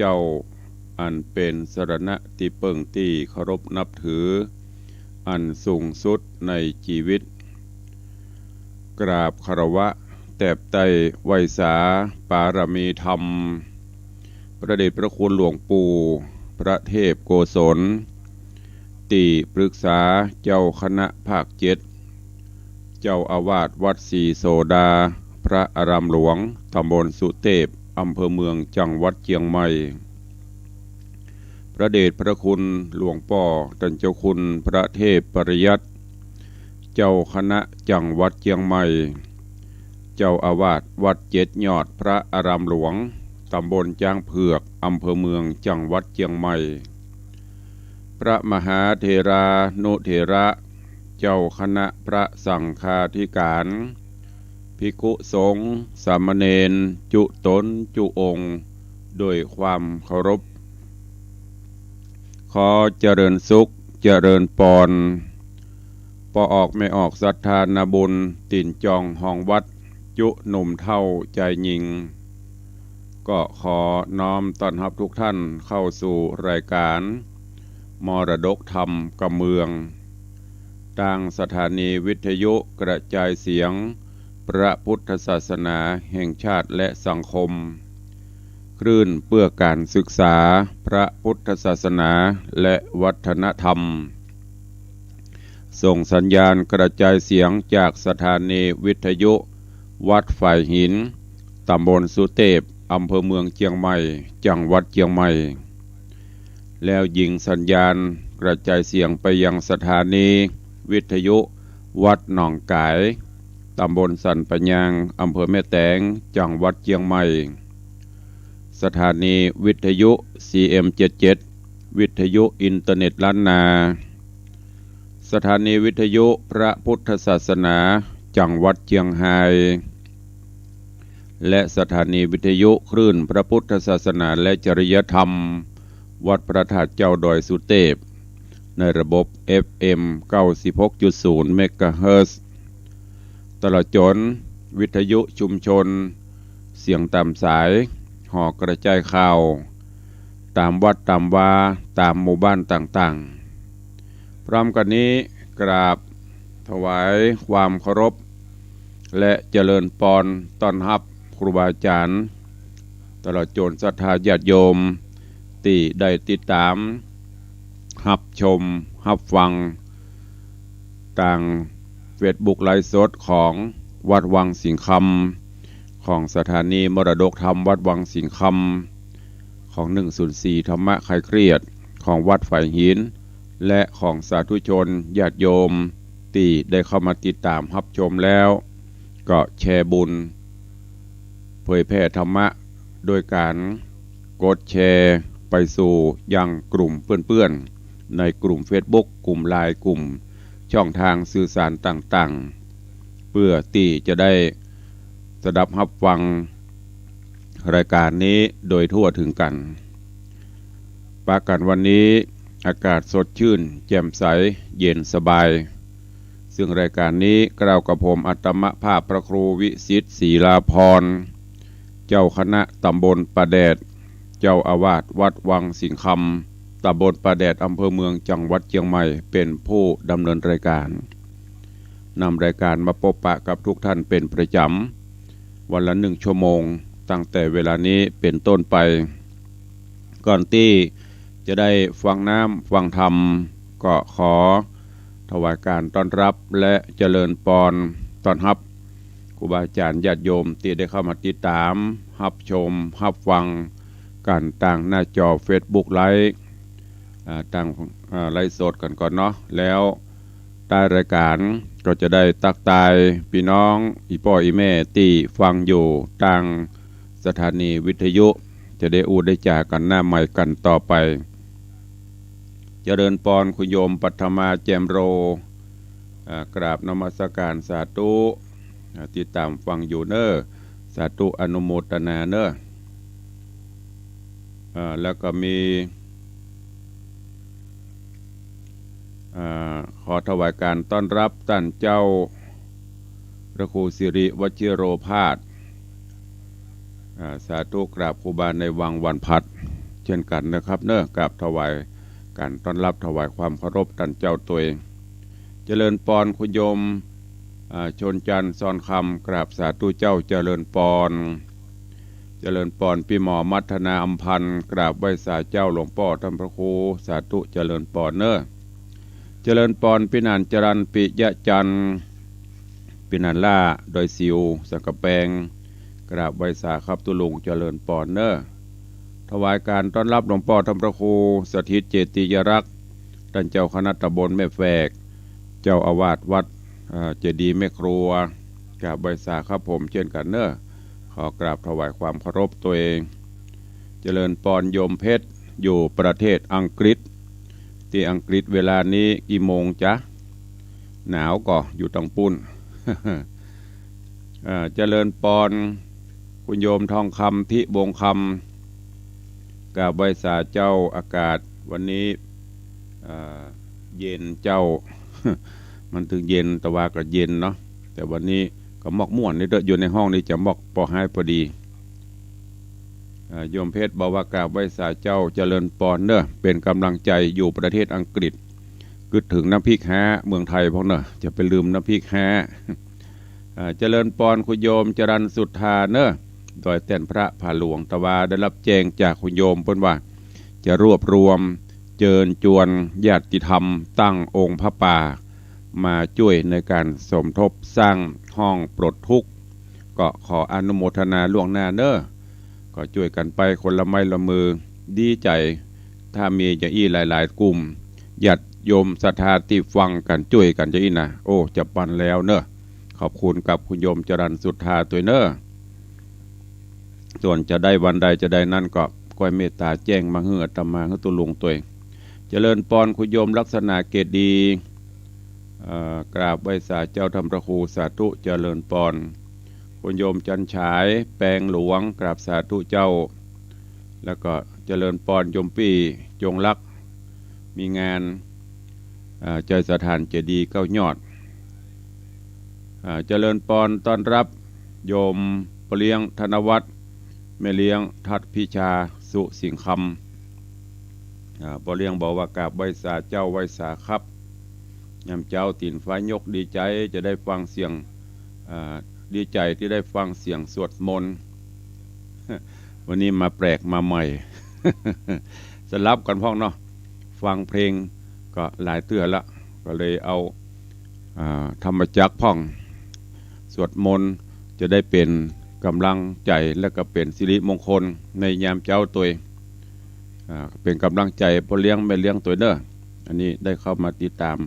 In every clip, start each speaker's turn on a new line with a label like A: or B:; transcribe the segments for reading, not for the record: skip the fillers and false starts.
A: เจ้าอันเป็นสรณะที่เปิ่งที่เคารพนับถืออันสูงสุดในชีวิตกราบคารวะแตบไต้ไวสาปารมีธรรมพระเดชพระคุณหลวงปู่พระเทพโกศลติปรึกษาเจ้าคณะภาค7เจ้าอาวาสวัดศรีโสดาพระอารามหลวงตำบลสุเทพอำเภอเมืองจังหวัดเชียงใหม่พระเดชพระคุณหลวงพ่อท่านเจ้าคุณพระเทพปริยัติเจ้าคณะจังหวัดเชียงใหม่เจ้าอาวาสวัด7 ยอดพระอารามหลวงตำบลจ้างเผือกอำเภอเมืองจังหวัดเชียงใหม่พระมหาเถรานุเถระเจ้าคณะพระสังฆาธิการภิกขุสงฆ์สามเณรจุตนจุองค์โดยความเคารพขอเจริญสุขเจริญปอนปออกไม่ออกศรัทธานาบุญติ่นจองห้องวัดจุหนุ่มเท่าใจยิงก็ขอน้อมต้อนรับทุกท่านเข้าสู่รายการมรดกธรรมกับเมืองทางสถานีวิทยุกระจายเสียงพระพุทธศาสนาแห่งชาติและสังคมคลื่นเพื่อการศึกษาพระพุทธศาสนาและวัฒนธรรมส่งสัญญาณกระจายเสียงจากสถานีวิทยุวัดฝ่ายหินตำบลสุเทพอำเภอเมืองเชียงใหม่จังหวัดเชียงใหม่แล้วยิงสัญญาณกระจายเสียงไปยังสถานีวิทยุวัดหนองกายตำบลสันปะยางอำเภอแม่แตงจังหวัดเชียงใหม่สถานีวิทยุ CM77 วิทยุอินเทอร์เน็ตล้านนาสถานีวิทยุพระพุทธศาสนาจังหวัดเชียงรายและสถานีวิทยุคลื่นพระพุทธศาสนาและจริยธรรมวัดพระธาตุเจ้าดอยสุเทพในระบบ FM 96.0 เมกะเฮิรตซ์ตลอดจนวิทยุชุมชนเสียงตามสายห่อกระจายข่าวตามวัดตามวาตามหมู่บ้านต่างๆพร้อมกันนี้กราบถวายความเคารพและเจริญปอนต้อนรับครูบาอาจารย์ตลอดจนศรัทธาญาติโยมที่ได้ติดตามรับชมรับฟังทางเฟซบุ๊กไลฟ์สดของวัดวังสิงห์คำของสถานีมรดกธรรมวัดวังสิงห์คำของ104ธรรมะคลายเครียดของวัดฝ่ายหินและของสาธุชนญาติโยมที่ได้เข้ามาติดตามรับชมแล้วก็แชร์บุญเผยแพร่ธรรมะโดยการกดแชร์ไปสู่ยังกลุ่มเพื่อนๆในกลุ่ม Facebook กลุ่ม LINE กลุ่มช่องทางสื่อสารต่างๆเพื่อที่จะได้สดับรับฟังรายการนี้โดยทั่วถึงกันปากันวันนี้อากาศสดชื่นแจ่มใสเย็นสบายซึ่งรายการนี้กล่าวกับผมอัตมภาพพระครูวิสิทธิ์ศรีลาภรณ์เจ้าคณะตำบลประแดดเจ้าอาวาสวัดวังสิงห์คำตำบลประแดดอำเภอเมืองจังหวัดเชียงใหม่เป็นผู้ดำเนินรายการนำรายการมาพบปะกับทุกท่านเป็นประจำวันละ1 ชั่วโมงตั้งแต่เวลานี้เป็นต้นไปก่อนที่จะได้ฟังน้ำฟังธรรมก็ขอถวายการต้อนรับและเจริญปอนต้อนรับครูบาอาจารย์ญาติโยมที่ได้เข้ามาติดตามรับชมรับฟังกันต่างหน้าจอ Facebook ไลฟ์ต่างไลฟ์สดกันก่อนเนาะแล้วใต้รายการก็จะได้ตักตายพี่น้องอีพ่ออีแม่ที่ฟังอยู่ทางสถานีวิทยุจะได้อูได้จากกันหน้าใหม่กันต่อไปเจริญปอนคุณโยมปัทมาแจมโรกราบนมัสการสาธุติดตามฟังอยู่เนอสาธุอนุโมทนาเนอแล้วก็มีขอถวายการต้อนรับท่านเจ้าพระครูสิริวชิโรภาสสาธุกราบครูบาในวังวันพัด ช่นกันนะครับเนอะกราบถวายการต้อนรับถวายความเคารพท่านเจ้าตัวเองเจริญปอนคุณโยมชนจันทร์ซอนคำกราบสาธุเจ้าเจริญปอนเจริญปอนพี่หมอมัทนาอัมพันธ์กราบไหว้สาเจ้าหลวงพ่อท่านพระครูสาธุเจริญปอนเนอะเจริญปอนพี่นันจรันปิยะจันทร์พี่นันล่าโดยซิวสังกะแปงกราบไหว้สาครับตุลุงเจริญปอนเนอะถวายการต้อนรับหลวงพ่อท่านพระครูสถิตเจติยรักษ์ท่านเจ้าคณะตำบลแม่แฝกเจ้าอาวาสวัดเจดีย์แม่ครัวกราบไหว้สาครับผมเช่นกันเนอะขอกราบถวายความเคารพตัวเองเจริญปอนโยมเพชรอยู่ประเทศอังกฤษที่อังกฤษเวลานี้กี่โมงจ๊ะหนาวก็อยู่ตังปุ่น เจริญปอนคุณโยมทองคำทิวงคำกราบไหว้สาเจ้าอากาศวันนี้เย็นเจ้า มันถึงเย็นแต่ว่าก็เย็นเนาะแต่วันนี้ก็มอกม่วนนี่เด้ออยู่ในห้องนี้จะมอกพอให้พอดีโยมเพชรบอกว่ากราบไหว้สาเจ้าเจริญปอนเนอะเป็นกำลังใจอยู่ประเทศอังกฤษกึดถึงน้ำพริกแห้เมืองไทยพวกเนอะจะไปลืมน้ำพริกแห้เจริญปอนคุณโยมจรันสุทธาเนอะโดยแต่นพระผาหลวงตะวาได้รับแจ้งจากคุณโยมเพิ่นว่าจะรวบรวมเจิญจวนญาติธรรมตั้งองค์พระป่ามาช่วยในการสมทบสร้างห้องปลดทุกข์ก็ขออนุโมทนาล่วงหน้าเนอะก็ช่วยกันไปคนละไม้ละมือดีใจถ้ามีอย่างอี้หลายๆกลุ่มญาติโยมศรัทธาที่ฟังกันช่วยกันจะอี้นะโอ้จะปันแล้วเนอะขอบคุณกับคุณโยมจรันสุทธาตัวเนอะส่วนจะได้วันใดจะได้นั่นก็ก้อยเมตตาแจ้งมาเฮืออาตมาเฮือตุลุงตัวเองเจริญปอนคุณโยมลักษณะเกตดีกราบไหว้สาเจ้าธรรมพระครูสาธุเจริญปอนคุณโยมจันฉายแปลงหลวงกราบสาธุเจ้าแล้วก็เจริญปอนโยมปี้จงรักมีงานใจสถานเจดีย์เก้ายอดเจริญปอนต้อนรับโยมปเลี้ยงธนวัฒน์แม่เลี้ยงทัดพิชาสุสิงคำปเลี้ยงบอกว่ากราบไหว้สาเจ้าไหว้สาครับยามเจ้าตีนฟ้ายกดีใจจะได้ฟังเสียงดีใจที่ได้ฟังเสียงสวดมนต์ วันนี้มาแปลกมาใหม่ สลับกันพ้องเนาะฟังเพลงก็หลายเตื้อละก็เลยเอาธรรมจักรพ้องสวดมนต์จะได้เป็นกำลังใจและก็เป็นสิริมงคลในยามเจ้าตัวเป็นกำลังใจพอเลี้ยงไม่เลี้ยงตัวเนอะอันนี้ได้เข้ามาติดตาม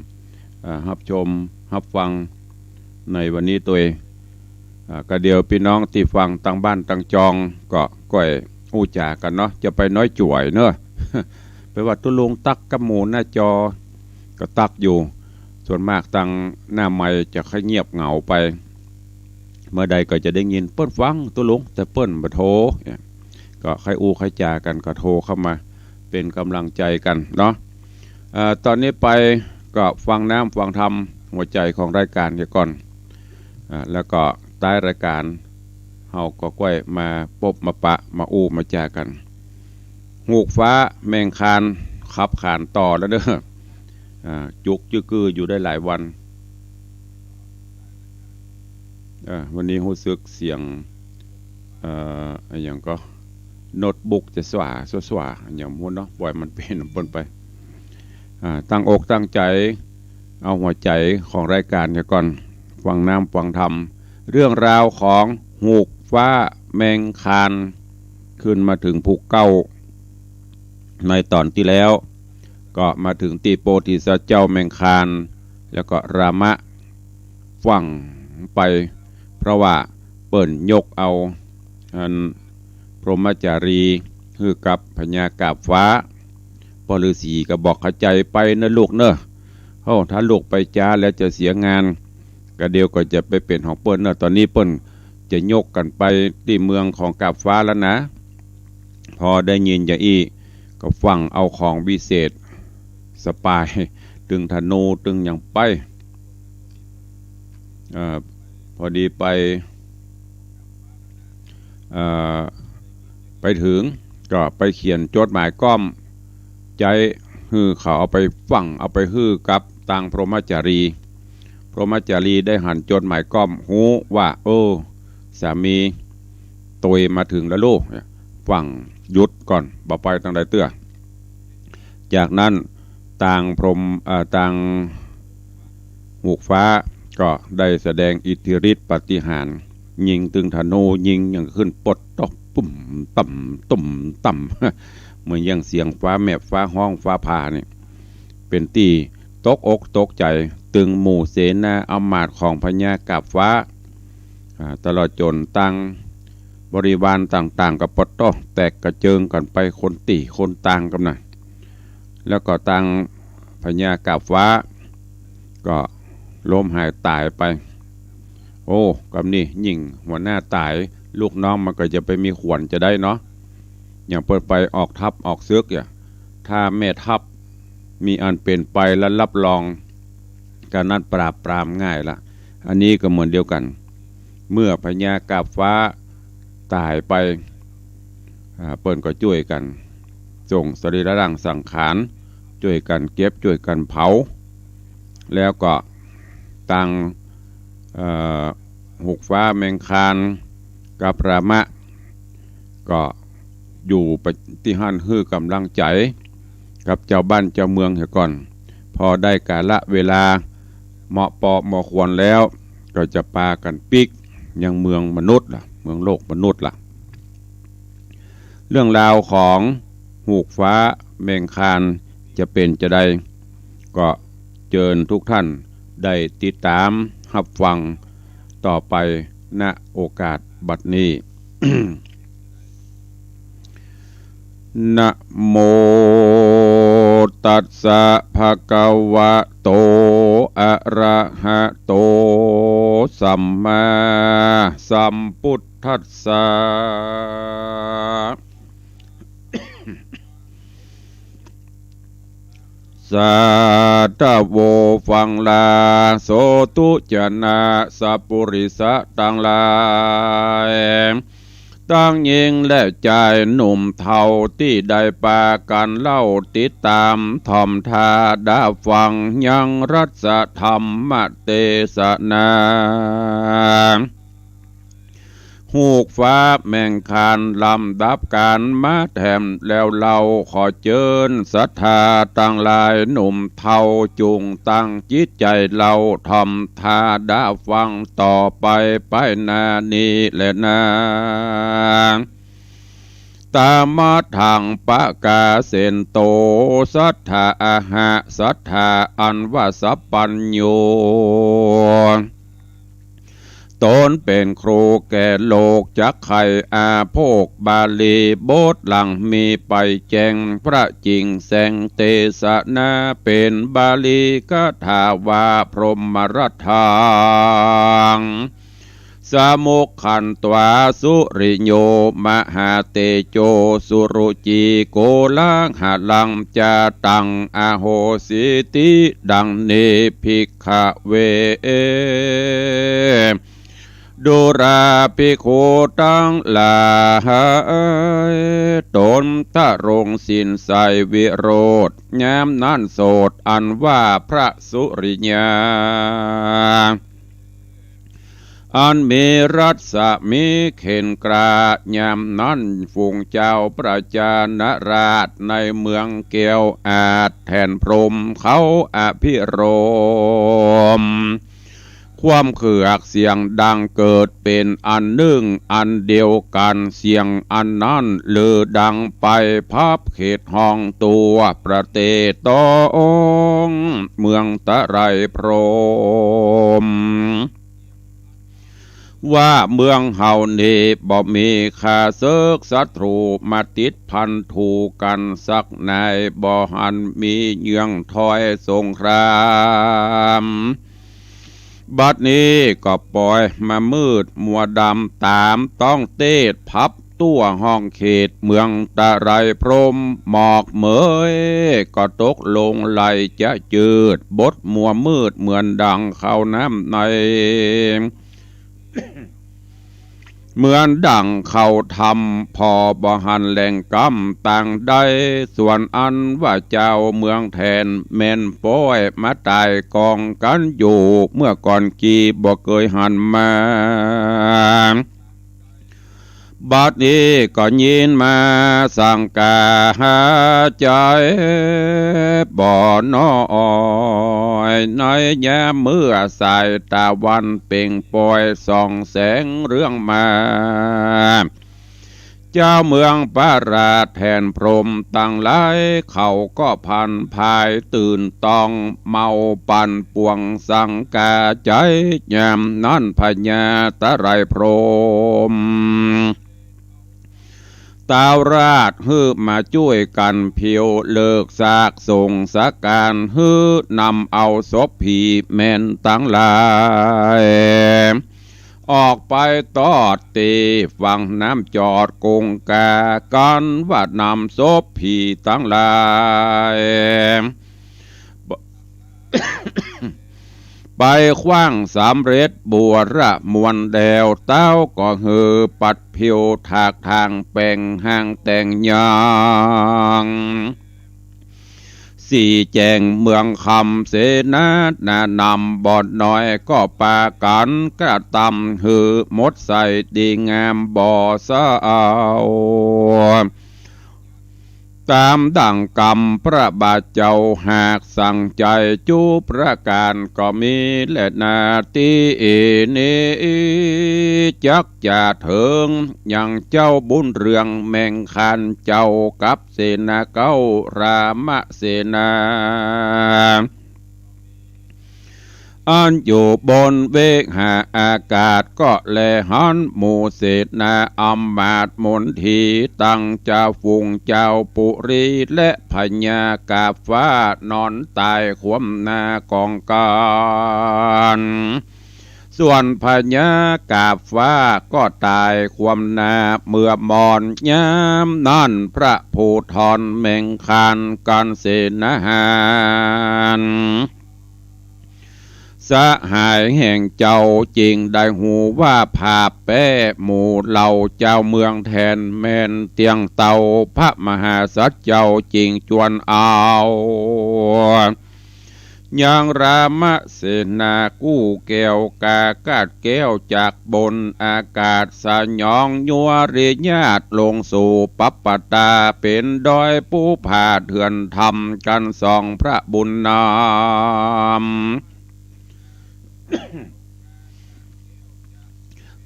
A: รับชมรับฟังในวันนี้ตัวก็เดียวพี่น้องที่ฟังตั้งบ้านตั้งจองก็ก้อยอู้จ่ากันเนาะจะไปน้อยจ่วยเนอะ ไปว่าตุลุงตักกับหมูหน้าจอก็ตักอยู่ส่วนมากตั้งหน้าไม้จะค่อยเงียบเหงาไปเมื่อใดก็จะได้ยินเปิ้นฟังตุลุงแต่เปิ้นบ่โทรก็ค่อยอู้ค่อยจ่ากันก็โทรเข้ามาเป็นกำลังใจกันเนาะตอนนี้ไปก็ฟังน้ำฟังธรรมหัวใจของรายการเดี๋ยวก่อนแล้วก็ใต้รายการเฮาก็ก้อยมาพบมาปะมาอู้มาจากันหูกฟ้าแมงคานขับขานต่อแล้วเด้อจุกจื้อกืออยู่ได้หลายวันวันนี้รู้สึกเสียงอย่างก็โน้ตบุ๊กจะสว่าอย่างม้วนเนาะปล่อยมันเป็นปนไปตั้งอกตั้งใจเอาหัวใจของรายการเดี๋ยวก่อนฟังน้ำฟังธรรมเรื่องราวของหูกฟ้าแมงคานขึ้นมาถึงภูเก้าในตอนที่แล้วก็มาถึงตีโปธิสัตว์เจ้าแมงคานแล้วก็รามะฟังไปเพราะว่าเปิ่นยกเอาพรหมจารีคือกับพญากาบฟ้าปฤาษีก็บอกเข้าใจไปนะลูกเนอะถ้าลูกไปจ้าแล้วจะเสียงานก็เดียวก็จะไปเป็นของเปิ้นเนอะตอนนี้เปิ้นจะยกกันไปที่เมืองของกาบฟ้าแล้วนะพอได้ยินอย่างอี้ก็ฟังเอาของวิเศษสปายตึงธนูตึงอย่างไปพอดีไปถึง ก็ไปเขียนจดหมายก้อมใจฮือเขาเอาไปฝังเอาไปฮือกับต่างพรหมจารีพรหมจารีได้หันจดหมายก้อมหูว่าสามีตยมาถึงแล้วลูกฝังหยุดก่อนบ่ไปทางใดเตื้อจากนั้นต่างพรหมต่างหูกฟ้าก็ได้แสดงอิทธิฤทธิปาฏิหาริย์ยิงตึงธนูยิงอย่างขึ้นปดตกปุ่มต่ำตุ่มต่ำเหมือนอย่างเสียงฟ้าแมบฟ้าห้องฟ้าผ่านี่เป็นตีตกอกตกใจตึงหมู่เสนาอมาตย์ของพญากาบฟ้าตลอดจนตั้งบริวารต่างๆกับปดตกแตกกระเจิงกันไปคนตีคนต่างกันนะแล้วก็ตั้งพญากาบฟ้าก็ล้มหายตายไปกับนี่ยิ่งหัวหน้าตายลูกน้องมันก็จะไปมีขวัญจะได้เนาะอย่างเปิดไปออกทัพออกซึกถ้าแม่ทัพมีอันเป็นไปและรับรองการนั้นปราบปรามง่ายละอันนี้ก็เหมือนเดียวกันเมื่อพญากาบฟ้าตายไปเปิ้นก็ช่วยกันส่งสรีระร่างสังขารช่วยกันเก็บช่วยกันเผาแล้วก็ตั้งหุกฟ้าแมงคานกับรามะก็อยู่ปฏิหันฮื้อกำลังใจกับเจ้าบ้านเจ้าเมืองเสียก่อนพอได้กาลเวลาเหมาะปอเหมาะควรแล้วก็จะปากันปิกยังเมืองมนุษย์ล่ะเมืองโลกมนุษย์ล่ะเรื่องราวของหูกฟ้าแมงคานจะเป็นจะได้ก็เชิญทุกท่านได้ติดตามรับฟังต่อไปณโอกาสบัดนี้ นะโมตัสสะภะคะวะโตอะระหะโตสัมมาสัมพุทธัสสะสาธโวฟังลาโสตุจนะสัพปุริสะตังลายตั้งยิงและใจหนุ่มเทาที่ได้ปากันเล่าติดตามทอมทาดาฟังยังรัศธรรมเตสนาหูกฟ้าแมงคานลำดับการมาแถมแล้วเราขอเจิญศรัทธาตั้งหลายหนุ่มเทาจุงตั้งจิตใจเราทำทาดาฟังต่อไปนานี้แหละนาตามมาทางปะกาเสนโตสัทธาอาหะสัทธาอันว่าสัพปัญโยตนเป็นครูแก่โลกจักไข่อาโภกบาลีโบสหลังมีไปแจงพระจริงแสงเตสนาเป็นบาลีกถาวาพรหมรัตถังสามุขขันตวาสุริโยมหาเตโจสุรุจีโกลังหาลังจาตังอโหสิติดังเนภิกขเวดูราภิกขุตั้งหลายตนทะรงสินใสวิโรธยามนั้นโสดอันว่าพระสุริยาอันมีรัศมีเข็นกรายามนั้นฝูงเจ้าประจานราชในเมืองเกียวอาจแทนพรหมเขาอภิโรมความเขือกเสียงดังเกิดเป็นอันหนึ่งอันเดียวกันเสียงอันนั้นลือดังไปพับเขตห้องตัวประเทศตองเมืองตะไรพรหมว่าเมืองเฮานี้บ่มีข้าศึกศัตรูมาติดพันถูกันสักนายบ่หันมีเยื่องถอยสงครามบัดนี้ก็ปล่อยมามืดมัวดำตามต้องเตดพับตัวห้องเขตเมืองตะไรพรหมหมอกเหมยก็ตกลงไหลจะจืดบดมัวมืดเหมือนดังเข้าน้ำใน เหมือนดั่งเขาทำพอบหันแหล่งกำต่างได้ส่วนอันว่าเจ้าเมืองแทนแม่นป้อยมาตายกองกันอยู่เมื่อก่อนกีบ่เคยหันมาบัดนี้ก็ยินมาสังกาหาใจบ่อน้อยในยามเมื่อสายตะวันเป่งปล่อยส่องแสงเรื่องมาเจ้าเมืองปาราแทนพรหมตั้งหลายเขาก็พันภายตื่นตองเมาปั่นป่วงสังกาใจยามนั้นพญาตะไรพรหมตาวราชฮือมาช่วยกันเพียวเลิกซากส่งสักการฮือนำเอาศพผีแม่นตั้งหลายออกไปตอดตีฝั่งน้ำจอดกงกากันว่านำศพผีตั้งหลายไปขว้างสำเร็จบัวระมวลแดวเต้าก็เหือปัดเพียวถากทางแป่งห่างแต่งยางสี่แจงเมืองคำเสนาหน้านำบ่อนน้อยก็ปากันกระตำหือมดใส่ดีงามบ่อสาวตามดั่งกรรมพระบาทเจ้าหากสั่งใจจูประการก็มีและนาตีนี้จักจะถึงอย่างเจ้าบุญเรืองแมงคันเจ้ากับเสนาเก้ารามเสนาอันอยู่บนเวกหาอากาศก็แลหันหมู่เศษนาอำมาตย์มนทีตั้งเจ้าฟุงเจ้าปุรีและพญากาฟ้านอนตายขวมนากองการส่วนพญากาฟ้าก็ตายความนาเมื่อมอนย้ำนั่นพระภูธรแมงคานกันเสนาหารสหายแห่งเจ้าจริงได้หูว่าภาพแป้หมู่เหล่าเจ้าเมืองแทนแม่นเตียงเตาพระมหาสัจเจ้าจริงจวนเอายังรามเสนากู้แก้วกากาดแก้วจากบนอากาศสยองยัวเรียญาติลงสู่ปัปปตาเป็นดอยปูผาเถื่อนทำกันสองพระบุญนาม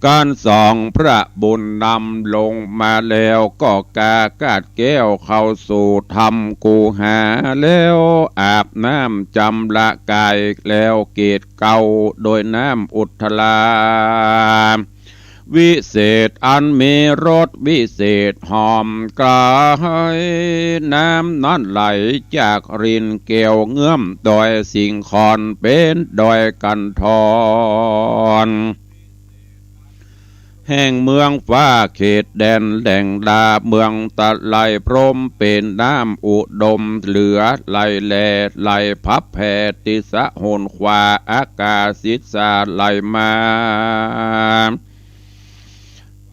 A: การส่องพระบุญนำลงมาแล้วก็กากาดแก้วเข้าสู่ธรรมกูหาแล้วอาบน้ำจำละกายแล้วเกตเก่าโดยน้ำอุทลาวิเศษอันมีรสวิเศษหอมกายน้ำนั้นไหลจากรินเกลียวเงื่อมดอยสิงคอนเป็นดอยกันทอนแห่งเมืองฟ้าเขตแดนแหล่งดาเมืองตะไลพรมเป็นน้ำอุดมเหลือไหลแลไหลพับแผ่ติสะโหนขวาอากาศิสาไหลมา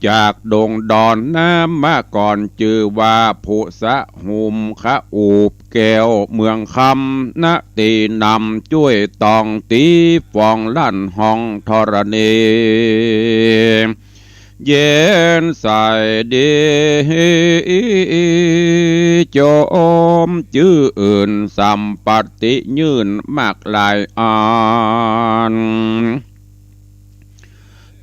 A: จากดงดอนน้ำมาก่อนจือว่าภูสะหุมขะอูบแก้วเมืองคำนาตีนำช่วยตองตีฟองลั่นห้องธรณีเย็นใส่ดีโจมจื้ออื่นสัมปติยื่นมากลายอ่าน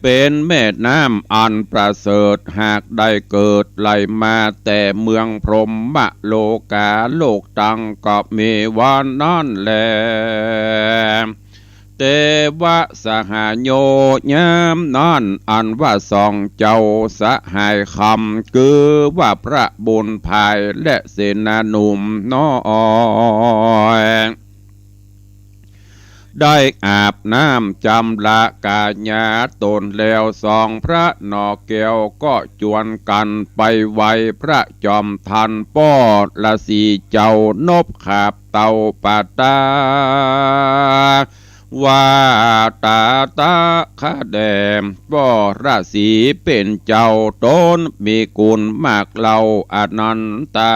A: เป็นแม่น้ำอันประเสริฐหากได้เกิดไหลมาแต่เมืองพรหมโลกาโลกตังก็มีวันนั้นแลเตวะสหายโยยามนั่นอันว่าสองเจ้าสหายคำคือว่าพระบุญภายและเสนาหนุ่มน้อยได้อาบน้ำจำละกาญาตนแล้วสองพระนอแก้วก็จวนกันไปไวพระจอมทันป้อละสีเจ้านบขาบเต่าปาตา ว่าตาตาคาแดมบ่ราศีเป็นเจ้าต้นมีกุลมากเราอนันตา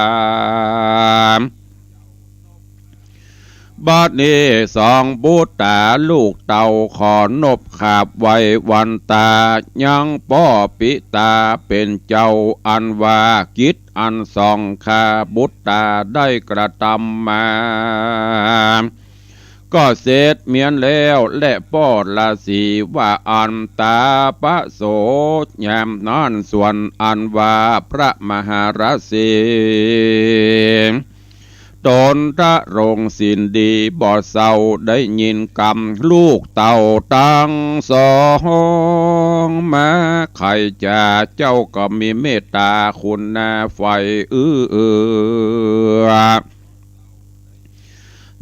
A: บัดนี้สองบุตรตาลูกเต่าขอนบขาบไว้วันตายังป้อปิตาเป็นเจ้าอันว่ากิจอันสองข้าบุตรตาได้กระทำมาก็เสร็จเมียนแล้วและป้อราศีว่าอันตาปะโสยามนั้นส่วนอันว่าพระมหาราศีตนระรงสินดีบ่เศร้าได้ยินกำลูกเต่าตั้งสองมาใครจะเจ้าก็มีเมตตาคุณนาไฟ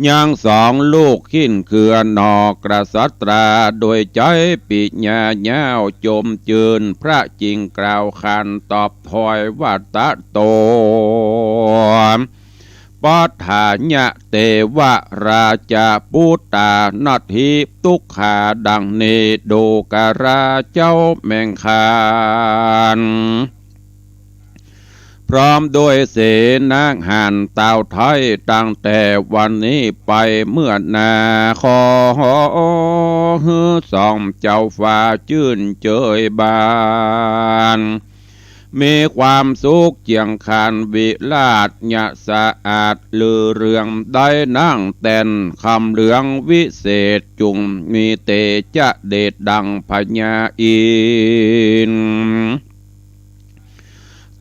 A: ยังสองลูกขิ้นเคือนอกระสัตราโดยใจปิญญาเย้าจมจืนพระจริงกล่าวคันตอบถอยวัตโตปัฏฐาญะเตวะราชาปุตตานัตถิทุกขาดังนี้ดูการาเจ้าแมงคานพร้อมโดยเสนาหันเต่าไทยตั้งแต่วันนี้ไปเมื่อนาขอฮือสองเจ้าฟ้าชื่นเจยบานมีความสุขเจียงคานวิลาศญะสะอาดลือเรืองได้นั่งแต่นคำเหลืองวิเศษจุงมีเตจะเดชดังพญาอิน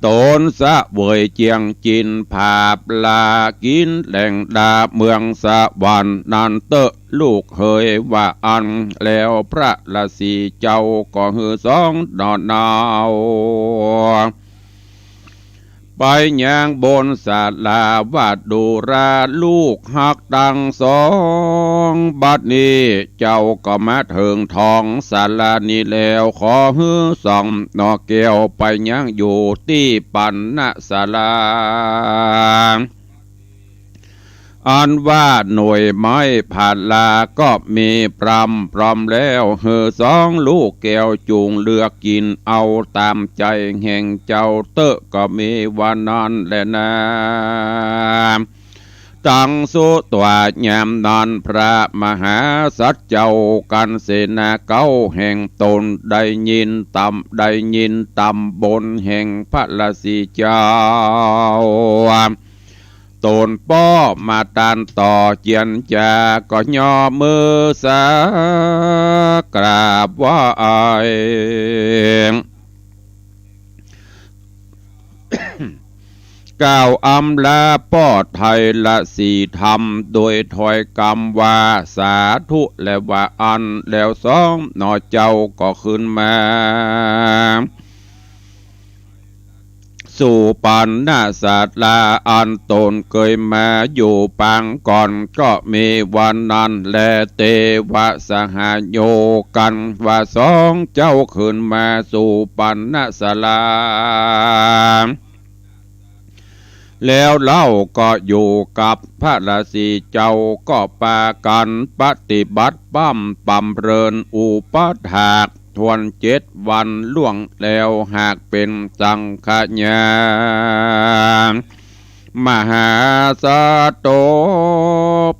A: ตนสะเวยเจียงจินผาปลากินแหล่งดาเมืองสวรรค์นันเตะลูกเฮยว่าอันแล้วพระราศีเจ้าก็หือสองนอนนาวไปยังบนศาลาวาดดูราลูกหักดังสองบัดนี้เจ้าก็มาถึงทองศาลานี้แล้วขอฮือสองนอแก้วไปยังอยู่ที่ปันนศาลาอันว่าหน่วยไม้ผ่านลาก็มีพร้อมแล้วเฮือสองลูกแก้วจูงเลือกกินเอาตามใจแห่งเจ้าเตอะก็มีวันนั้นแหละนะตั้งสุตัวยามนั้นพระมหาสัจเจ้ากันเสนาเก้าแห่งตนได้ยินตำบนแห่งพระราศีเจ้าตนป้อมาตันต่อเจียนจาก็ย่อมือสากราบไหว้กล่าวอำลาป้อไทยละสี่ธรรมโดยถอยกรรมว่าสาธุและว่าอันแล้วสองนอเจ้าก็ขึ้นมาสู่ปันนาศาสลาอันตนเคยมาอยู่ปางก่อนก็มีวันนั้นแลเตวะสหโยกันว่าสองเจ้าขึ้นมาสู่ปันนาศาลาแล้วเล่าก็อยู่กับพระราศีเจ้าก็ปากันปฏิบัติปั้มเริญอุปถากทวน7 วันล่วงแล้วหากเป็นสังฆญามหาสาโต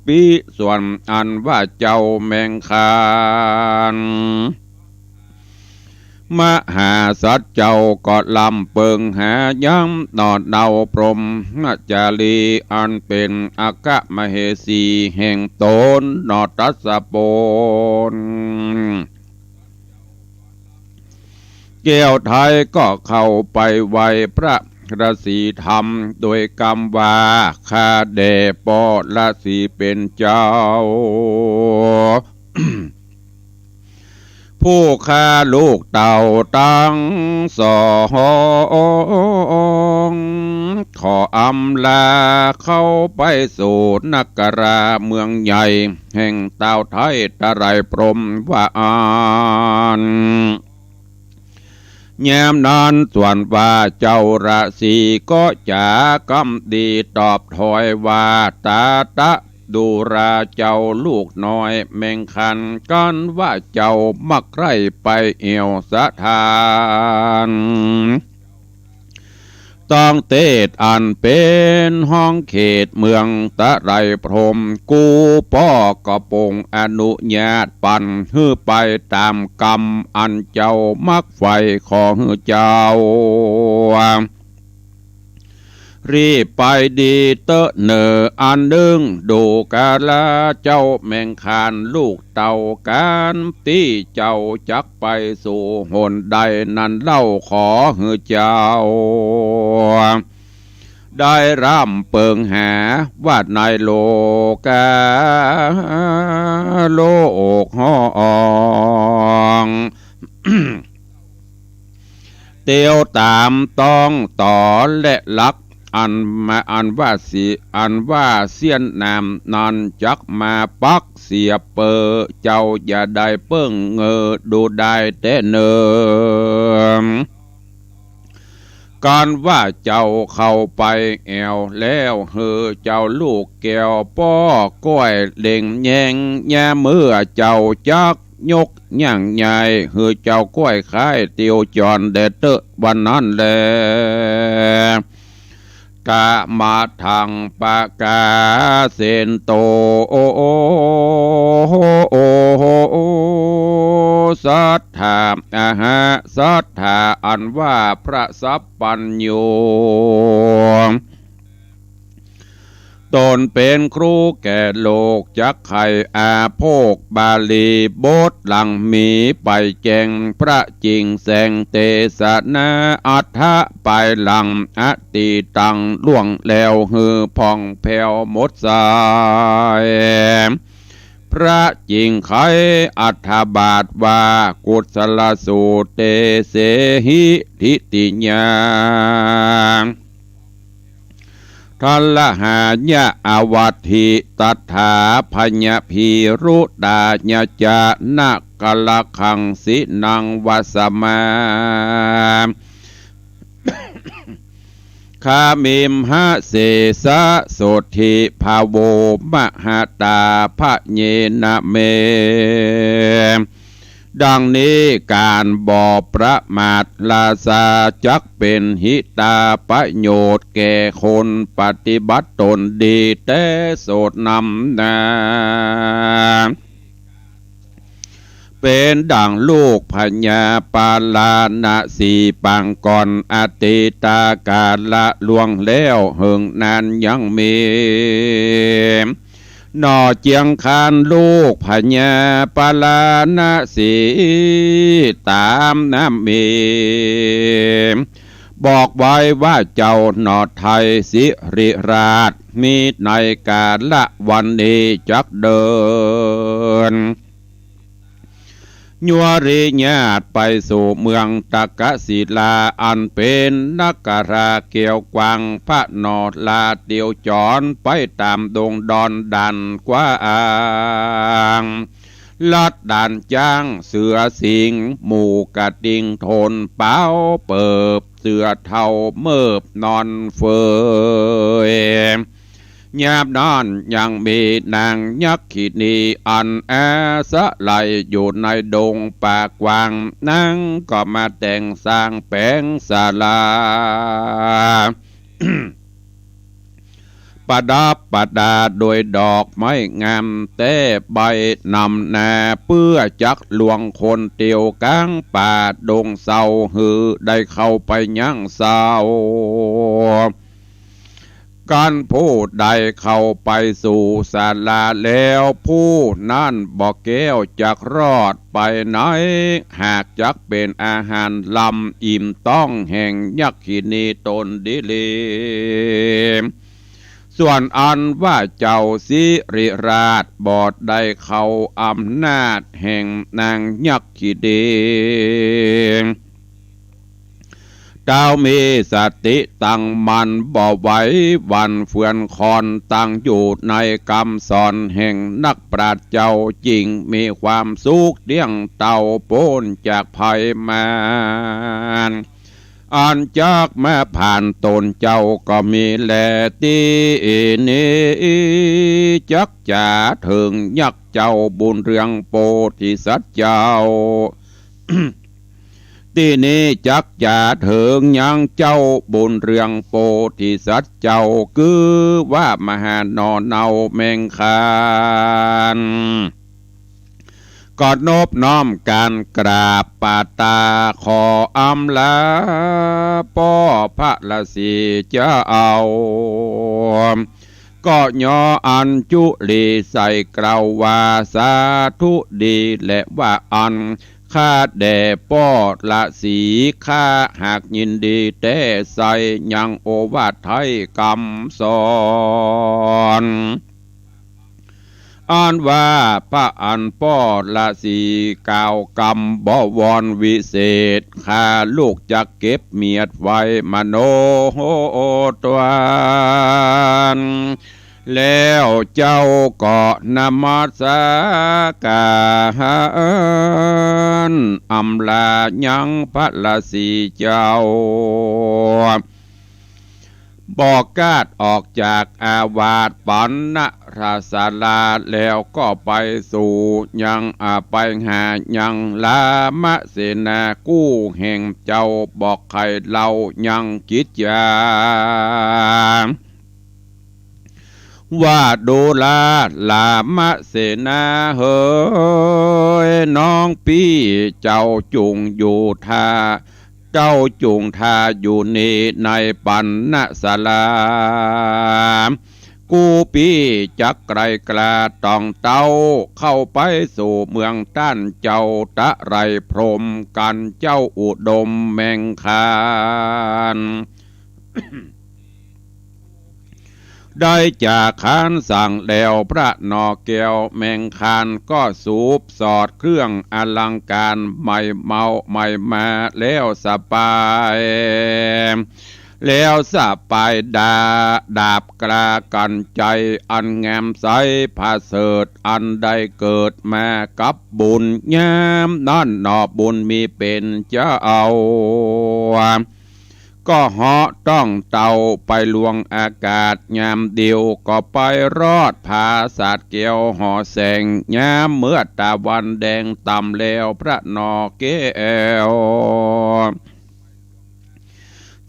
A: ปิส่วนอันว่าเจ้าแมงคานมหาสัจเจ้าก็ลำเปิงหาย้ำนอดเดาพรหมจารีอันเป็นอากะมเหสีแห่งตนนอตัสสะโปนแก้วไทยก็เข้าไปไหวพระราศีธรรมโดยกรรมว่าข้าแด่ปอราศีเป็นเจ้า ผู้ฆ่าลูกเต่าตั้งสองขออำลาเข้าไปสู่นักราเมืองใหญ่แห่งเต่าไทยตะไรพรหมว่าอานยามนั้นส่วนว่าเจ้าราศีก็จะกำดีตอบถอยว่าตาตะ ดูราเจ้าลูกน้อยแมงคันกันว่าเจ้ามักไรไปเอวสะทานต้องเตดอันเป็นห้องเขตเมืองตะไรพรมกูป้อกระปงอนุญาตปันฮือไปตามกรรมอันเจ้ามักไฟของเจ้ารีบไปดีเตอะเนออันดึงดูกาลาเจ้าแมงคานลูกเต่าการที่เจ้าจักไปสู่หนใดนั้นเล่าขอฮือเจ้าได้ร่ำเปิงหาว่าในโลกาโลกห้องเตียวตามต้องต่อและลักอันว่าเสียนนามนันจักมาปักเสียเปอเจ้าอย่าได้เปิ้งเงอดูได้แต่เนิมการว่าเจ้าเข้าไปแอวแล้วเฮอเจ้าลูกแก้วป้อก้อยเล่งแยงแย่เมื่อเจ้าจักยกย่างใหญ่เฮอเจ้าก้อยคายเตียวจอนเดเตอวันนั้นแลกะมาทางปากาเซนโตโอโอโอโอสัทธาอาหะสัทธาอันว่าพระสัพปัญโยตนเป็นครูแก่โลกจักไข่อาโภคบาลีบทหลังมีไปแจงพระจริงแสงเตสนาอัฏฐะไปหลังอติตังล่วงแล้วฮือพองแผ่วหมดสายพระจริงไขอัฏฐบาทว่ากุศลสูตเตเสหิทิติญาทัลละหาญะอวัตถิตัฏฐาพญพีรุดาญะจานะกะละขังสินังวัสมาคามิมหะเสสะโสธิภาโวมหาตาพะเยนะเมดังนี้การบ่ประมาทลาซาจักเป็นหิตาประโยชน์แก่คนปฏิบัติตนดีแต่โสดนำนาเป็นดังลูกพญาปาลานะสีปังก่อนอติตากาละลวงแล้วเหิงนานยังมีนอเจียงคานลูกพญาปาลานะสีตามน้ำมีบอกไว้ว่าเจ้าหนอไทยสิริราชมีในกาละวันนี้จักเดินยัวริญาตไปสู่เมืองตะกะศิลาอันเป็นนักการาเกี่ยวกวางพระนอดลาเดียวจอนไปตามดงดอนดันกว่าอ่างลัดด่านจ้างเสือสิงหมู่กระดิ่งโทนเป้าเปิบเสือเท่าเมิบนอนเฟยยามนั้นยังมีนางยักษ์ขีนีอันอาสะไหลอยู่ในดงป่ากว้างนั่งก็มาแต่งสร้างแปลงศาลา ประดับประดาโดยดอกไม้งามแต่ใบนำนาเพื่อจักลวงคนเตียวกลางป่าดงเศร้าหือได้เข้าไปยังเศร้าการผู้ใดเข้าไปสู่ศาลาแล้วผู้นั้นบอกแก้วจักรอดไปไหนหากจักเป็นอาหารลำอิ่มต้องแห่งยักษินีตนดิลีส่วนอันว่าเจ้าสิริราชบอดได้เข้าอำนาจแห่งนางยักษินีเจ้ามีสติตั้งมันบ่ไหววันเฟื่อนคอนตั้งอยู่ในกำสอนแห่งนักปราชญ์เจ้าจริงมีความสุขเลี้ยงเต่าโป้นจากภัยมาอันจากแม่ผ่านตนเจ้าก็มีแลตีนี้เจ จักจ่าถึงยักษ์เจ้าบุญเรืองโพธิสัตว์เจ้า ที่นี้จักจ่าถึงยังเจ้าบุญเรืองโพธิสัตว์เจ้าคือว่ามหานอนเนาแมงคานกอดนบน้อมการกราบปาตาขออำลาป้อพระละสีเจ้าเอาก็ย่ออันจุลีใส่กล่าวว่าสาธุดีและว่าอันข้าแด่ป้อละสีข้าหากยินดีแต่ใส่ยังโอวาทไทยคำสอนอ่านว่าพระอันป้อละสีกล่าวกรรมบวรวิเศษข้าลูกจะเก็บเมียดไว้มโนตวันแล้วเจ้าก็นมัสการอำลายังพระละสีเจ้าบอกกาดออกจากอาวาสปันนราศาลาแล้วก็ไปสู่ยังไปหายังลามะเสนากู้แห่งเจ้าบอกใครเล่ายังจิตยาว่าดูลาลามะเสนาเฮยน้องพี่เจ้าจุงอยู่ท่าเจ้าจุงทาอยู่นี่ในปันนศาลากูปีจักไกลกลาต้องเต้าเข้าไปสู่เมืองต้านเจ้าตะไรพรมกันเจ้าอุดมแมงคาน ได้จากขานสั่งแล้วพระนอแก้วแมงคานก็สูบสอดเครื่องอลังการไม่เมาไม่มาแล้วสบายแล้วสบายดาบกลากันใจอันงามใสผาเสดอันได้เกิดมากับบุญยามนั่นนอบุญมีเป็นเจ้าเอาก็เหาะต้องเต่าไปลวงอากาศยามเดียวก็ไปรอดผาสาดเกี่ยวห่อแสงยามเมื่อตะวันแดงต่ำแล้วพระนอแก้ว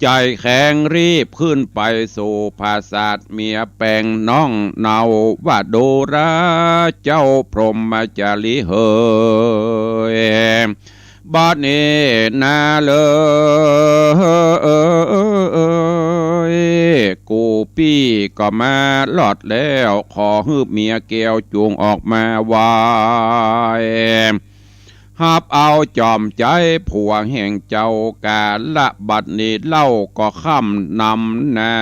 A: ใจแข็งรีบขึ้นไปสู่ภาษาเมียแปลงน้องเนาว่าโดราเจ้าพรหมจารีเฮยบ้านนี้นาเลยกูปี้ก็มาหลอดแล้วขอฮืบเมียแก้วจูงออกมาวายหับเอาจอมใจผัวแห่งเจ้ากาละบัดนี้เล่าก็ค่ำนำนา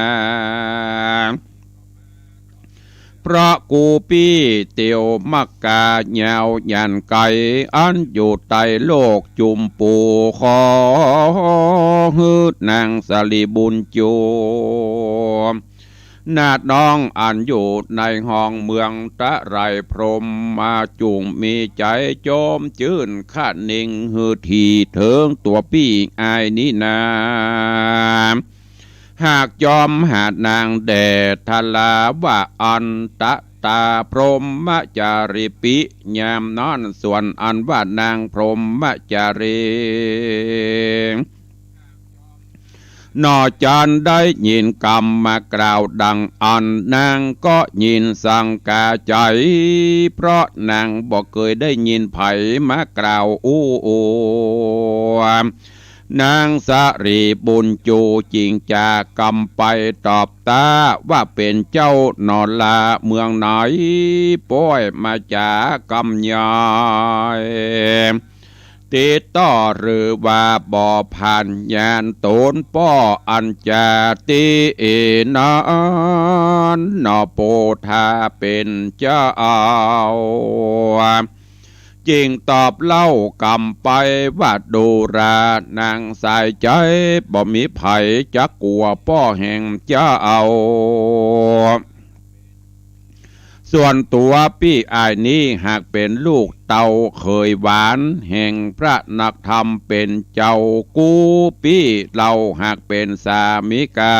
A: พระกูปี้เตียวมักกาเยาวยันไก่อันอยู่ใต้โลกจุมปูขอฮืดนางสลีบุญจูนาดน้องอันอยู่ในห้องเมืองตะไรพรมมาจุงมีใจโจมจื่นข้านิ่งฮือทีเถิงตัวปี้อายนี้นาหากยอมหาดนางแด่ทลาว่าอันตะตาพรหมจาริปิยามนอนส่วนอันว่านางพรหมจารีนอจันได้ยินกรรมมากล่าวดังอันนางก็ยินสังกาใจเพราะนางบอกเคยได้ยินไผมากล่าวนางสารีบุญจูจริงจากกำไปตอบตาว่าเป็นเจ้านอนลาเมืองไหนป้อยมาจากกำยายติดต่อหรือว่าบ่อผ่านยานโตนป้ออันจาตินานนอโปธาเป็นเจ้าจริงตอบเล่ากำไปว่าดูรานางสายใจบ่มีไผจักกลัวป้อแห่งเจ้าส่วนตัวพี่อายนี้หากเป็นลูกเต่าเคยหวานแห่งพระนักธรรมเป็นเจ้ากูพี่เราหากเป็นสามิกา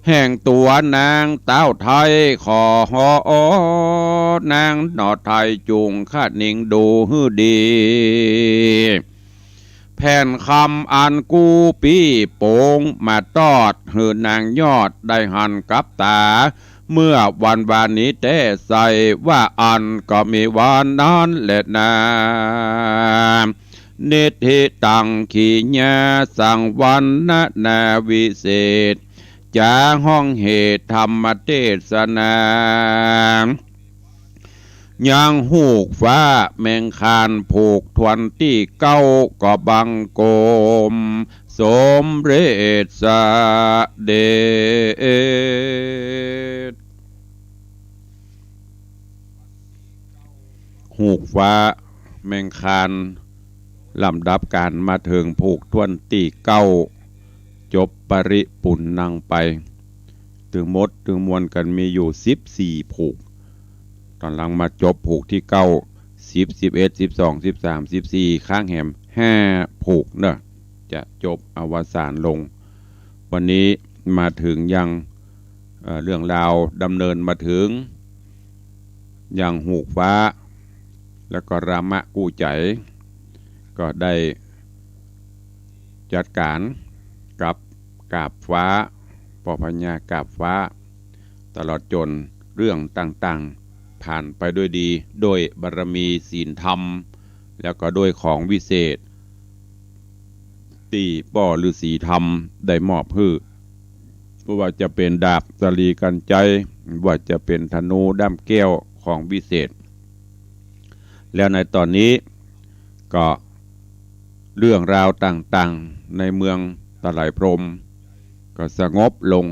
A: แห่งตัวนางเต้าไทยขอฮอนางหนอไทยจุงคาดนิ่งดูฮือดีแผ่นคำอันกูปี้โป่งมาตอดหือนางยอดได้หันกับตาเมื่อวันนี้แต่ใส่ว่าอันก็มีวันนั้นแหละนานิธิตังขีญาสังวันนาวิเศษจาห้องเหตุธรรมเทศนายังหูกฟ้าแมงคานผูกทวนที่เก้าก็บังโกมสมเร็จสเดชหูกฟ้าแมงคานลำดับการมาถึงผูกทวนที่เก้าจบปริปุณนังไปถึงมดถึงมวลกันมีอยู่14ผูกตอนหลังมาจบผูกที่เก้า10 11 12 13 14ข้างแหม5ผูกเนอะจะจบอวสานลงวันนี้มาถึงยังเรื่องราวดำเนินมาถึงยังหูกฟ้าแล้วก็รามะกู้ใจก็ได้จัดการกับกาบฟ้าปอพญากาบฟ้าตลอดจนเรื่องต่างๆผ่านไปด้วยดีโดยบารมีศีลธรรมแล้วก็โดยของวิเศษที่ป่อฤาษีธรรมได้มอบให้ว่าจะเป็นดาบสลีกันใจว่าจะเป็นธนูด้ามแก้วของวิเศษแล้วในตอนนี้ก็เรื่องราวต่างๆในเมืองตะไลพรหมก็สงบลง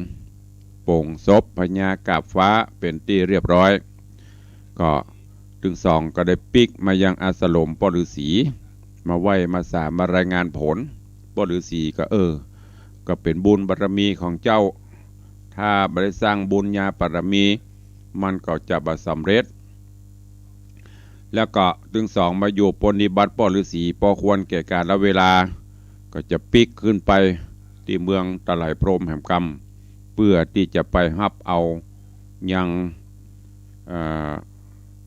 A: โป่งศพพญากาบฟ้าเป็นที่เรียบร้อยก็ถึงสองก็ได้ปิกมายังอาสลมปอฤาษีมาไหว้มาสามารายงานผลปอฤาษีก็ก็เป็นบุญบารมีของเจ้าถ้าไม่ได้สร้างบุญญาบารมีมันก็จะบ่สำเร็จแล้วก็ถึงสองมาอยู่ปฏิบัติปอฤาษีพอควรแก่การละเวลาก็จะปิกขึ้นไปที่เมืองตะไลพรหมแห่งกรรมเพื่อที่จะไปฮับเอายัง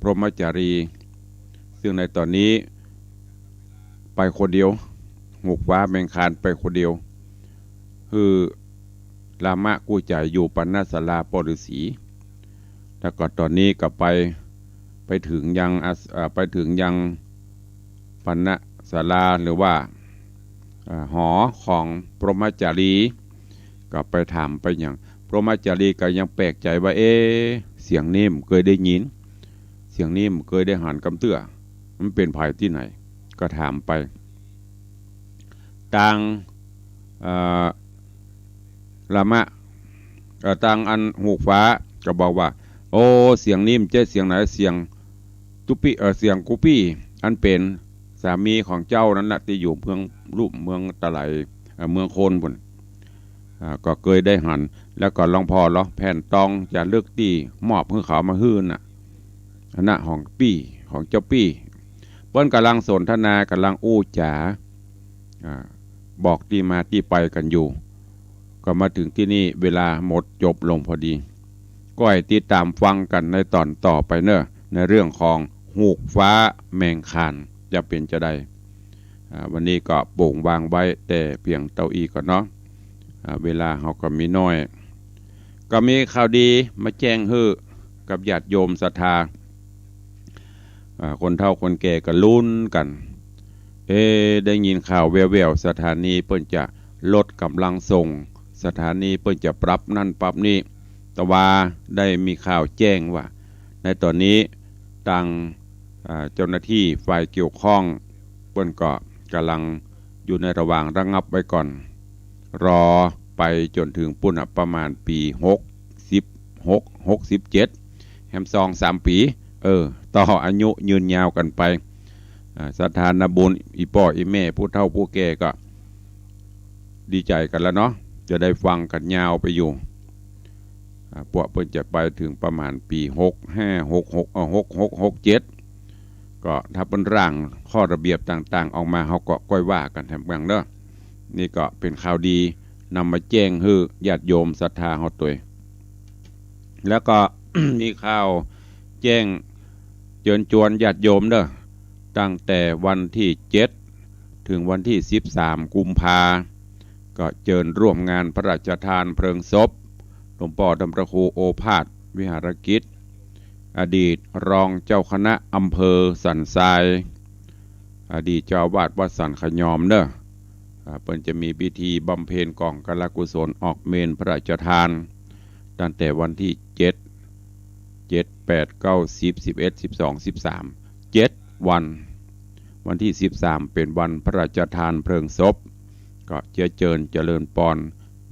A: พรหมจารีซึ่งในตอนนี้ไปคนเดียวหูกฟ้าแมงคานไปคนเดียวคือรามะกู้ใจอยู่ปัณณศาลาปอฤาษีแล้วก็ตอนนี้ก็ไปถึงยังปัณณศาลาหรือว่าหอของพรหมจารีก็ไปถามไปอย่างพรหมจารีก็ยังแปลกใจว่าเสียงนี้มเคยได้ยินเสียงนี้มเคยได้หันกำเตื้อมันเป็นภัยที่ไหนก็ถามไปต่างรามะต่างอันหูกฟ้าก็บอกว่าโอ้เสียงนี้มันเสียงไหนเสียงตุปี้เสียงกุปี้อันเป็นสามีของเจ้านั้นแหละที่อยู่เมืองตะไลเมืองโคนบนก็เคยได้หันแล้วก็ลองพอแล้วแผ่นตองจะเลือกที่มอบให้เขามาฮื้นอันน่ะของปี้ของเจ้าปี้เปิ้นกำลังสนทนากำลังอู้จ๋าบอกที่มาที่ไปกันอยู่ก็มาถึงที่นี่เวลาหมดจบลงพอดีก็ให้ติดตามฟังกันในตอนต่อไปเนอะในเรื่องของหูกฟ้าแมงคานจะเป็นจะได้วันนี้ก็โป่งวางไว้แต่เพียงเต้าอี้ก่อนเนาะเวลาเขาก็มีน้อยก็มีข่าวดีมาแจ้งฮื้อกับญาติโยมศรัทธาคนเฒ่าคนแก่ก็ลุ้นกันได้ยินข่าวแว่วๆสถานีเพิ่นจะลดกำลังส่งสถานีเพิ่นจะปรับนั่นปรับนี่แต่ว่าได้มีข่าวแจ้งว่าในตอนนี้ทางเจ้าหน้าที่ฝ่ายเกี่ยวข้องเพิ่นก็กำลังอยู่ในระหว่างระงับไว้ก่อนรอไปจนถึงปุ่นประมาณปี67แฮมซอง3 ปีต่ออายุยืนยาวกันไปสถานบุญอีป่ออีแม่ผู้เฒ่าผู้แก่ก็ดีใจกันแล้วเนาะจะได้ฟังกันยาวไปอยู่พวกเพิ่นจะไปถึงประมาณปี65 66 67ก็ถ้าเป็นร่างข้อระเบียบต่างๆออกมาเขาก็ก้อยว่ากันแถมกันเนาะนี่ก็เป็นข่าวดี นำมาแจ้งให้ญาติโยมศรัทธาเฮาตัวแล้วก็ มีข่าวแจ้งเชิญชวนญาติโยมเด้อตั้งแต่วันที่7ถึงวันที่13กุมภาก็เชิญร่วมงานพระราชทานเพลิงศพหลวงพ่อธรรมประครูโอภาสวิหารกิจอดีตรองเจ้าคณะอำเภอสันทรายอดีตเจ้าวาดวัดสันขยอมเด้อเพิ่นจะมีพิธีบำเพ็ญกองกลกุศลออกเมนพระราชทานตั้งแต่วันที่7 8 9 10 11 12 13 7วันที่13เป็นวันพระราชทานเพลิงศพก็เชิญเจริญพร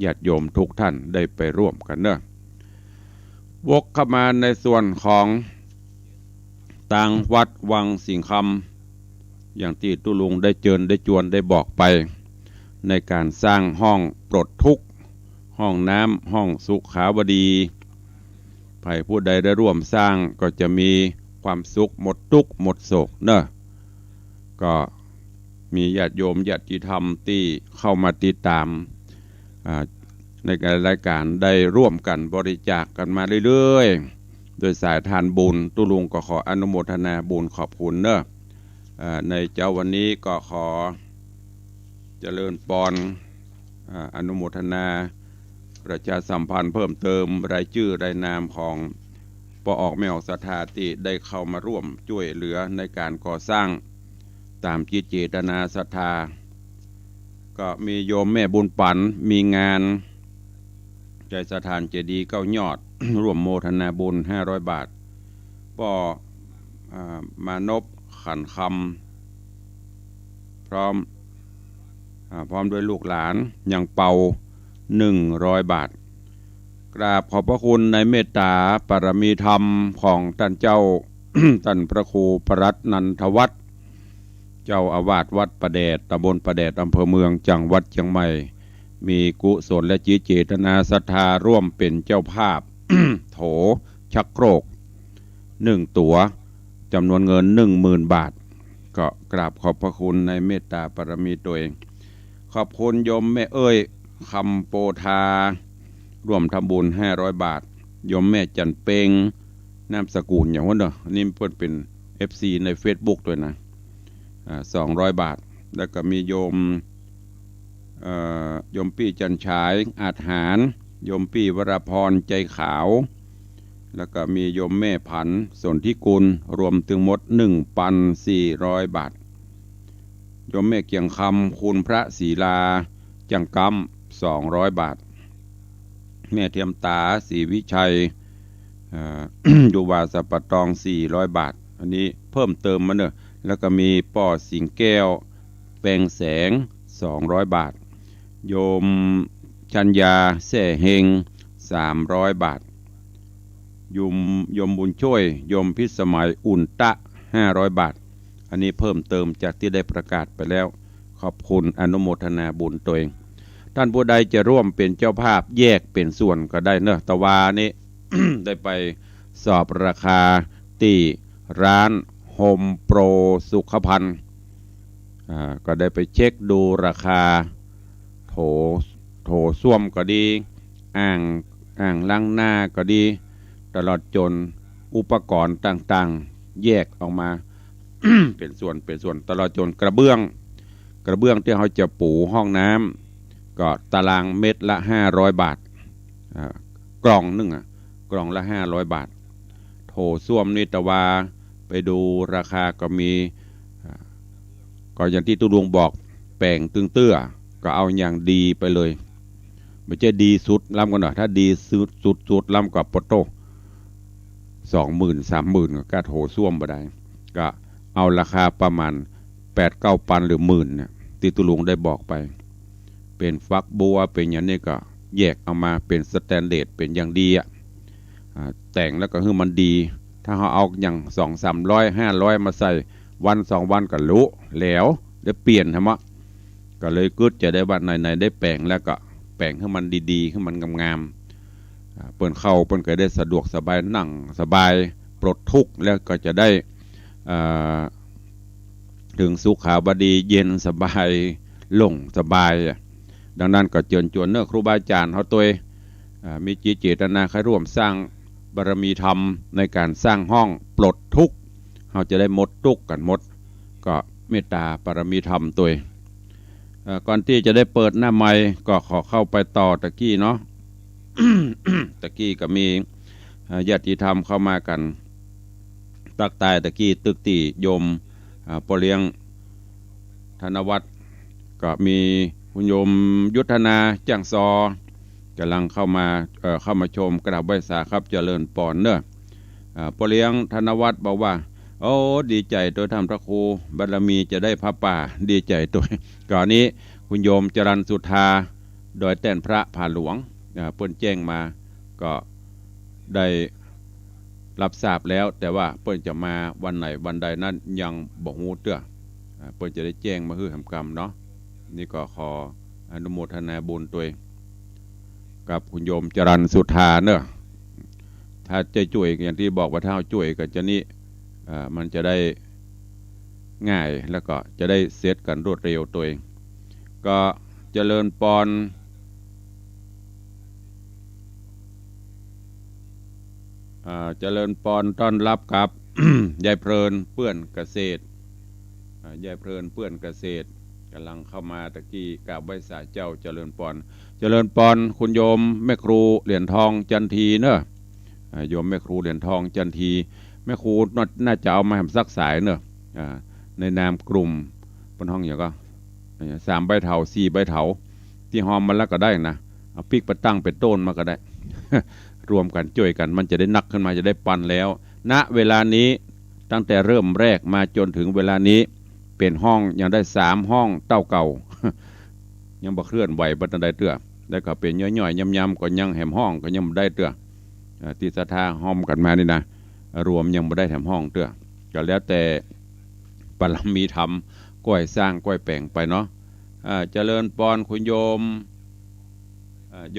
A: ญาติโยมทุกท่านได้ไปร่วมกันเนอะวกเข้ามาในส่วนของต่างวัดวังสิงคำอย่างที่ตุลุงได้เชิญได้จวนได้บอกไปในการสร้างห้องปลดทุกข์ห้องน้ำห้องสุขาวดีใครผู้ใดได้ร่วมสร้างก็จะมีความสุขหมดทุกข์หมดโศกเนอะก็มีญาติโยมญาติธรรมที่เข้ามาติดตามในรายการได้ร่วมกันบริจาคกันมาเรื่อยๆโดยสายทานบุญตุลุงก็ขออนุโมทนาบุญขอบคุณเนอะในเจ้าวันนี้ก็ขอเจริญพรอนุโมทนาประชาสัมพันธ์เพิ่มเติมรายชื่อรายนามของปออกไม่ออกศรัทธาที่ได้เข้ามาร่วมช่วยเหลือในการก่อสร้างตามจิตเจตนาศรัทธาก็มีโยมแม่บุญปันมีงานใจสถานเจดีย์9 ยอด ร่วมโมทนาบุญ500 บาทปอมานพขันคำพร้อมด้วยลูกหลานอย่างเป่า100 บาทกราบขอบพระคุณในเมตตาปรมีธรรมของท่านเจ้า ท่านพระครูปรัตน์นันทวัฒน์เจ้าอาวาสวัดประแดดตำบลประแดดอำเภอเมืองจังหวัดเชียงใหม่มีกุศลและจิตเจตนาศรัทธาร่วมเป็นเจ้าภาพ โถชักโครก1 ตัวจำนวนเงิน 10,000 บาทก็กราบขอบพระคุณในเมตตาปรมีตัวเองขอบคุณโยมแม่เอ้ยคำโปธาร่วมทำบุญ500 บาทโยมแม่จันเปงนามสกุลอย่างว่าเนอะนี่เพิ่นเป็น FC ใน Facebook ด้วยนะ200 บาทแล้วก็มีโยมปี้จันฉายอาจหารโยมปี้วรพรใจขาวแล้วก็มีโยมแม่ผันสนธิกุลรวมถึงหมด 1,400 บาทโยมแม่เกียงคำคุณพระศรีลาจังกำ200 บาทแม่เทียมตาศรีวิชัยอยู่วาสปะตอง400 บาทอันนี้เพิ่มเติมมาเนอะแล้วก็มีป่อสิงแก้วแปลงแสง200 บาทโยมชัญญาแส่เฮง300 บาทโยมบุญช่วยโยมพิสมัยอุ่นตะ500 บาทอันนี้เพิ่มเติมจากที่ได้ประกาศไปแล้วขอบคุณอนุโมทนาบุญตัวเองท่านผู้ใดจะร่วมเป็นเจ้าภาพแยกเป็นส่วนก็ได้เนอะตะวานี้ ได้ไปสอบราคาที่ร้านโฮมโปรสุขภัณฑ์ก็ได้ไปเช็คดูราคาโถส้วมก็ดีอ่างล้างหน้าก็ดีตลอดจนอุปกรณ์ต่างๆแยกออกมา เป็นส่วนตลอดจนกระเบื้องที่เขาจะปูห้องน้ำก็ตารางเมตรละ500 บาทกล่องนึงกล่องละ500 บาทโถส้วมนิตวาไปดูราคาก็มีก็อย่างที่ตุดวงบอกแปลงตึงเตื้อก็เอาอย่างดีไปเลยไม่ใช่ดีสุดล้ำกันหน่อยถ้าดีสุดล้ำกว่าปโต้20,000 30,000ก็กล้าโถส้วมบ่ได้ก็เอาราคาประมาณ 8-9 พันหรือ10,000เนี่ยที่ตุลุงได้บอกไปเป็นฟักบัวเป็นอย่างนี้ก็แยกเอามาเป็นสแตนเลสเป็นอย่างดีแต่งแล้วก็ให้มันดีถ้าเขาเอาอย่าง200-300 500มาใส่วัน2 วันก็รู้แล้วได้เปลี่ยนใช่ไหมก็เลยกึศจะได้ว่าไหนได้แปลงแล้วก็แปลงให้มันดีๆให้มันงามๆเปิ่นเข้าเปิ่นก็ได้สะดวกสบายนั่งสบายปลดทุกข์แล้วก็จะได้ถึงสุขาวดีเย็นสบายโล่งสบาย ดังนั้นก็เชิญชวนเนื้อครูบาอาจารย์เขาตัวมีจิตเจตนาใครร่วมสร้างบารมีธรรมในการสร้างห้องปลดทุกข์เขาจะได้หมดทุกข์กันหมดก็เมตตาบารมีธรรมตัวก่อนที่จะได้เปิดหน้าไมค์ก็ขอเข้าไปต่อตะกี้เนาะ ตะกี้ก็มีญาติธรรมเข้ามากันตักตายตะกี้ตึกตีโยมปอเลี้ยงธนวัฒน์ก็มีคุณโยมยุทธนาจ้างซอกำลังเข้ามาชมกราบไหว้สาครับเจริญปอนเนอะปอเลี้ยงธนวัฒน์บอกว่าโอ้ดีใจตัวทำพระครูบารมีจะได้พระป่าดีใจตัวก่อนนี้คุณโยมจรัญสุธาโดยแต้นพระผ่าหลวงเปิ้นแจ้งมาก็ได้รับทราบแล้วแต่ว่าเปิ้นจะมาวันไหนวันใดนั้นยังบอกฮู้เตื้อเปิ้นจะได้แจ้งมาคือทำกรรมเนาะนี่ก็ขออนุโมทนาบุญตัวเองกับคุณโยมจรัญสุธาเนอะถ้าจะช่วยอย่างที่บอกว่าถ้าช่วยก็จะนี่มันจะได้ง่ายแล้วก็จะได้เสร็จกันรวดเร็วตัวเองก็เจริญปอนเจริญปอนต้อนรับครับ ยายเพลินเปื้อนเกษตรยายเพลินเปื้อนเกษตรกำลังเข้ามาตะกี้กราบไหว้สาเจ้าเจริญปอนคุณโยมแม่ครูเหรียญทองจันทีเนอะโยมแม่ครูเหรียญทองจันทีแม่ครูน่าจะเอามาทำซักสายเนอะในนามกลุ่มบนห้องอย่างก็3 ใบเถา4 ใบเถาที่หอมมันแล้วก็ได้นะเอาพริกไปตั้งเป็นต้นมาก็ได้ รวมกันช่วยกันมันจะได้นักขึ้นมาจะได้ปันแล้วณเวลานี้ตั้งแต่เริ่มแรกมาจนถึงเวลานี้เป็นห้องยังได้3 ห้องเต้าเก่า ยังบ่เคลื่อนไหวบัดใดเตื้อได้ก็เป็นย่อยๆย่ำๆก็ยังแหมห้องก็ยังบ่ได้เตื้อที่ศรัทธาห้อมกันมานี่นะรวมยังบ่ได้แถมห้องเตื้อก็แล้วแต่ปรมีธรรมก้อยสร้างก้อยแปลงไปเนาะเจริญปอนคุณโย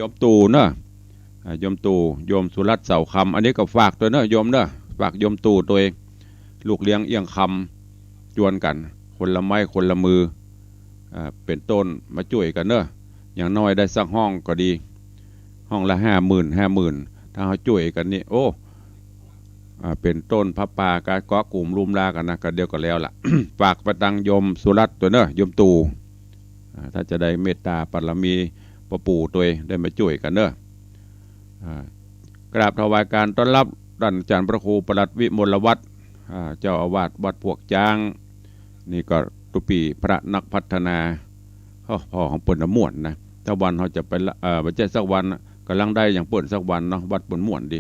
A: มตู่เนาะโยมตู่โยมสุรัตน์เสาคำอันนี้ก็ฝากตัวเนาะโยมเนาะฝากโยมตู่ตัวเองลูกเลี้ยงเอียงคำจวนกันคนละไม้คนละมือเป็นต้นมาช่วยกันเนาะอย่างน้อยได้สักห้องก็ดีห้องละ50,000ถ้าเขาช่วยกันนี่โอ้เป็นต้นพระป่าการเกาะกลุ่มรุมลากันนะก็เดียวก็แล้วล่ะ ฝากประตังโยมสุรัตน์ตัวเนาะโยมตู่ถ้าจะได้เมตตาปรมีประปู่ตัวเองได้มาช่วยกันเนาะกราบถวายการต้อนรับท่านอาจารย์พระครูประหลัดวิมลวัฒน์เจ้าอาวาสวัดพวกจ้างนี่ก็ตุปีพระนักพัฒนาพ่อของเปิ่นน้ำม่วนนะถ้าวันเขาจะไปไปเจ้าสักวันกำลังได้อย่างเปิ่นสักวันเนาะวัดเปิ่นม่วนดี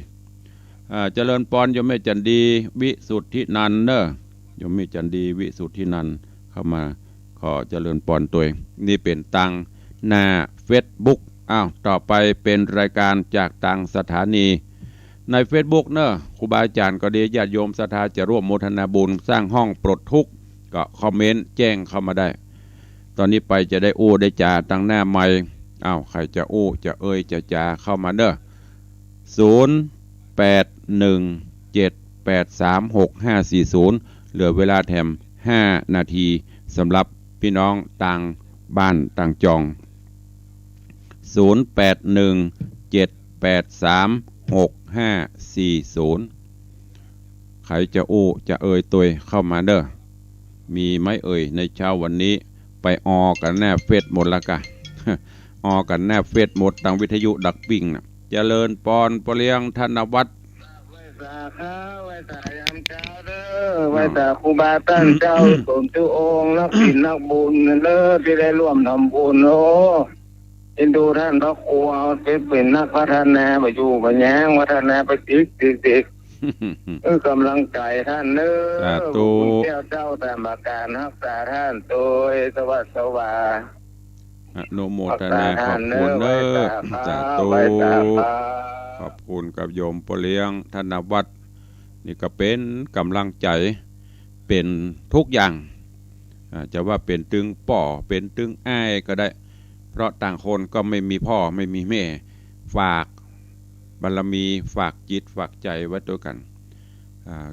A: เจริญปอนโยมแม่จันดีวิสุทธินันเนอะโยมแม่จันดีวิสุทธินันเข้ามาขอเจริญปอนตัวเองนี่เป็นตังหน้าเฟซบุ๊กต่อไปเป็นรายการจากตังสถานีใน Facebook เนอะครูบาอาจารย์ก็ดีญาติโยมศรัทธาจะร่วมโมทนาบุญสร้างห้องปลดทุกข์ก็คอมเมนต์แจ้งเข้ามาได้ตอนนี้ไปจะได้อู้ได้จ่าตั้งหน้าไมค์ใครจะอู้จะเอ่ยจะจ่าเข้ามาเนอะ0817836540เหลือเวลาแถม5 นาทีสำหรับพี่น้องต่างบ้านต่างจอง0817836540ใครจะอู้จะเอ่ยตัวเข้ามาเด้อมีไหมเอ่ยในเช้าวันนี้ไปกันแน่เฟซหมดละกะ กันแน่เฟซหมดทางวิทยุดักปิ้งนะเจริญปอนปเลี้ยงธนวัฒน์
B: ไว้ตาข้าวไว้ตายามเช้าเด้อไว้ตาครูบาตั้งเจ้าสมชื่อองค์นักศิลนักบุญเด้อที่ได้ร่วมทำบุญโอ้เอ็นดูท่านพระครูเอาเป็นนักพัฒนาไปอยู่ไปแย้งพัฒนาไปติ๊กกำลังใจท่านเด้อคุณเจ้าแต่มาการรักษาท่านโดยสวัสดิ์
A: อนุโมทนาขอบคุณเด้อสาธุขอบคุณกับโยมปเลี้ยงธนวัฒน์นี่ก็เป็นกำลังใจเป็นทุกอย่างจะว่าเป็นตึงป่อเป็นตึงอ้ายก็ได้เพราะต่างคนก็ไม่มีพ่อไม่มีแม่ฝากบารมีฝากจิตฝากใจไว้ตัวกัน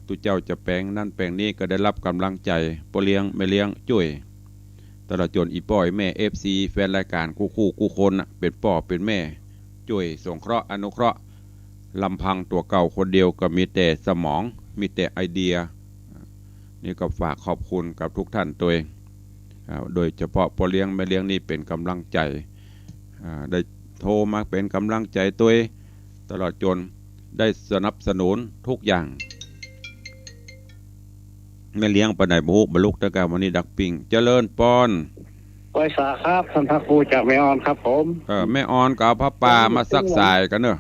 A: ตุเจ้าจะแปลงนั่นแปลงนี้ก็ได้รับกำลังใจปเลี้ยงไม่เลี้ยงช่วย ตลอดจนอีป้อยแม่ FC แฟนรายการคู่คนน่ะเป็นป่อเป็นแม่ช่วยสงเคราะห์อนุเคราะห์ลำพังตัวเก่าคนเดียวก็มีแต่สมองมีแต่ไอเดียนี่ก็ฝากขอบคุณกับทุกท่านตัวเองโดยเฉพาะพ่อเลี้ยงแม่เลี้ยงนี่เป็นกำลังใจได้โทรมาเป็นกำลังใจตัวเองตลอดจนได้สนับสนุนทุกอย่างแม่เลี้ยงปะไหนบุบลุกตะการวันนี้ดักปิงเจริญปอน
B: ไว้สาครับท่านพระครูจากแม่ออนครับผม
A: แม่ออนกับพระป่ามาซักสายกันเนอะ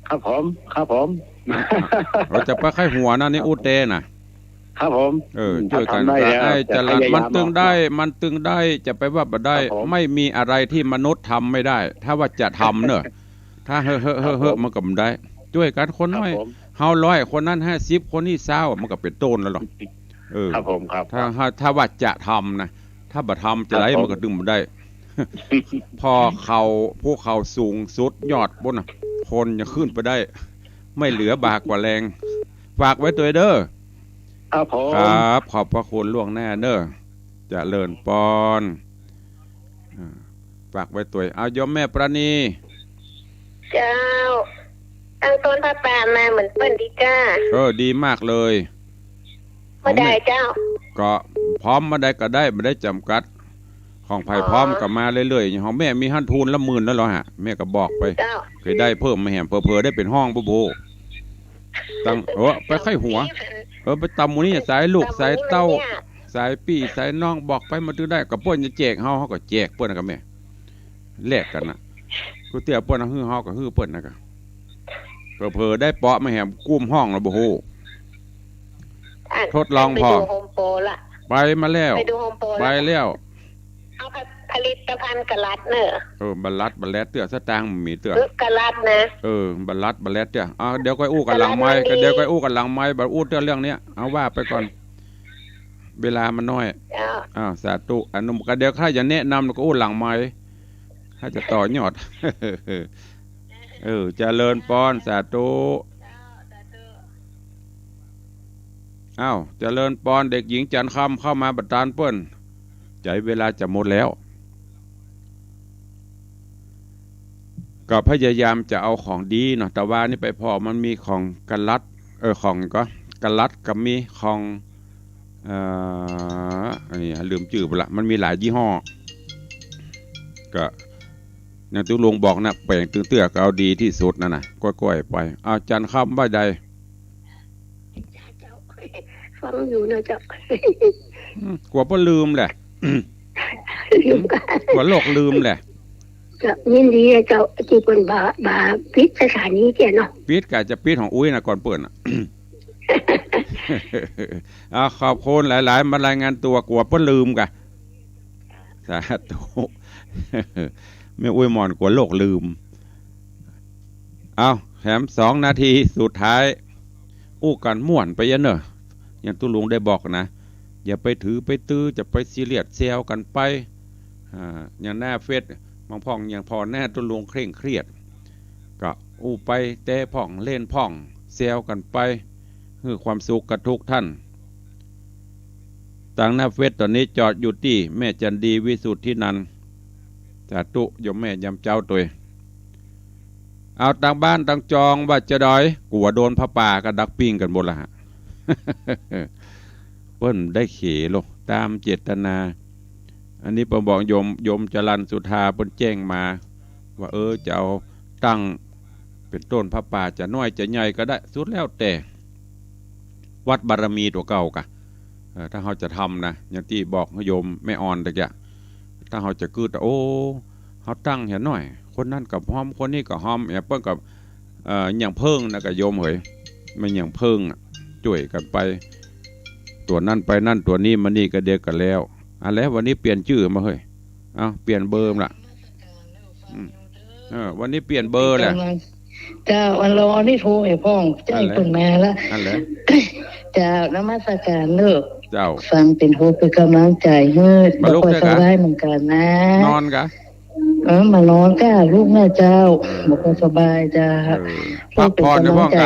B: ครับผม
A: เราจะไปไข้หัวนะนี่อูเต้น่ะ
B: ครับผม
A: ช่วยกันไอ้จะมันตึงได้จะไปว่าบ่ได้ไม่มีอะไรที่มนุษย์ทำไม่ได้ถ้าว่าจะทำเนอะถ้าเฮ้อมันก็ไม่ได้ช่วยกันคนน้อยเฮา100คนนั้น50คนนี้20มันก็เป็นต้นแล้วหรอ
B: ครับผมครับ
A: ถ้าว่าจะทำนะถ้าบ่ทำจะได้มันก็ดึงบ่ได้พอพวกเขาสูงสุดยอดบนคนจะขึ้นไปได้ไม่เหลือบากกว่าแรงฝากไว้ตัวเด้อ
B: ครับผม
A: ครับขอบพระคุณล่วงหน้าเด้อจะเลินปอนฝากไว้ตัวเอายมแม่ประณี
C: เจ้าตั้งต้นพระปามาเหมือนเปิ้นดีก้า
A: ดีมากเลย
C: มาได้เจ้า
A: ก็พร้อมมาได้ก็ได้ไม่ได้จำกัดของไผ่พร้อมกับมาเรื่อยๆของแม่มีหั่นทุนละหมื่นแล้วเหรอฮะแม่ก็บอกไปเคยได้เพิ่มมาแหมเพอได้เป็นห้องโบตั้งไปไข้หัวไปตำมูนี่สายลูกสายเต้าสายปี่สายน้องบอกไปมาตื้อได้กับเปิ้นจะแจกเฮาก็แจกเปิ้นกับแม่แลกกันน่ะกูเตี้ยเปิ้นฮื้อเฮาก็ฮื้อเปิ้นน่ะก็เพอได้เปาะมาแหมกุ้มห้องแล้วบ่ฮู้ทดลองพอไปมาแล้วไปแล้ว
C: เอาผลิตภัณฑ์กะลัดเนอะ
A: บัลลัดเตื้อสตางค์มีเตื้
C: อกะลัดนะ
A: บัลลัดเตื้อเดี๋ยวค่อยอู้กันหลังไม้เดี๋ยวค่อยอู้กันหลังไม้บัดอู้เตื้อเรื่องนี้เอาว่าไปก่อนเวลามันน้อยสาธุอนุโมทนาเดี๋ยวข้าจะแนะนำก็อู้หลังไม้ข้าจะต่อยอดเจริญปอนสาธุเจริญปอนเด็กหญิงจันคำเข้ามาบัดตาลเปิ้นใจเวลาจะหมดแล้วก็พยายามจะเอาของดีเนาะแต่ว่านี่ไปพอมันมีของกันลัดของก็กันลัดกับมีของนี่ลืมชื่อไปละมันมีหลายยี่ห้อก็อย่างที่ลุงบอกนะแปลงตึงเตื้อก็เอาดีที่สุดนั่นน่ะก้อยๆไปเอาจันคำบ่ได้
C: ฟังอยู่นะจ๊ะ
A: กลัวพ่อลืมแหละกลัวโลกลืมแหละ
C: จะยินดีเจ้าที่เปิ้นบาปิดสถานีเจ้าเนาะ
A: ปิดก็จะปิดของอุ้ยนะก่อนเปิดน่ะขอบคุณหลายๆมารายงานตัวกลัวพ่อลืมกะสาธุแม่อุ้ยหมอนกลัวโลกลืมแถม2 นาทีสุดท้ายอู้กันม่วนไปยันเนอะอย่างตุลุงได้บอกนะอย่าไปถือไปตื้อจะไปซีเรียสเซลกันไปอย่างหน้าเฟซบางพ่องอย่างพอหน้าตุลุงเคร่งเครียดก็อู้ไปแต่พ่องเล่นพ่องเซลกันไปเพื่อความสุขกับทุกท่านต่างหน้าเฟซตอนนี้จอดอยู่ที่แม่จันดีวิสุทธินันท์สาธุโยมแม่ยำเจ้าตัวเอาต่างบ้านต่างจองว่าจะดอยกลัวโดนพระป่ากับดักปิ้งกันหมดละฮะเปิ้นได้เขโลตามเจตนาอันนี้ผมบอกโยมจรัญสุธาเปิ้นแจ้งมาว่าจะเอาตั้งเป็นต้นพระป่าจะน้อยจะใหญ่ก็ได้สุดแล้วแต่วัดบารมีตัวเก่ากะถ้าเขาจะทำนะอย่างที่บอกโยมแม่อ่อนตะกี้ถ้าเขาจะกืดเขาตั้งเห็นหน่อยคนนั้นกับห้อมคนนี้กับห้อมเปิ้นกับอย่างเพิ่งนะกับโยมเหยไม่อย่างเพิ่งช่วยกันไปตัวนั่นไปนั่นตัวนี้มานี่ก็เด็กกันแล้วแล้ววันนี้เปลี่ยนชื่อมาเฮ้ยเปลี่ยนเบอร์ละวันนี้เปลี่ยนเบอร์แหละ
C: จ้าวันรอนี่โทรให้พ่องใจเปิ่นมาแล้วจ้านมัสการเลิกฟังเป็นโทรเป็นกำลังใจเฮ้ยบ่ค่อยสบายเหมือนกันนะ
A: นอนกะ
C: มานอนก้าลูกแม่เจ้าบอกว่าสบายจ้า
A: พักผ่อนในห้องกะ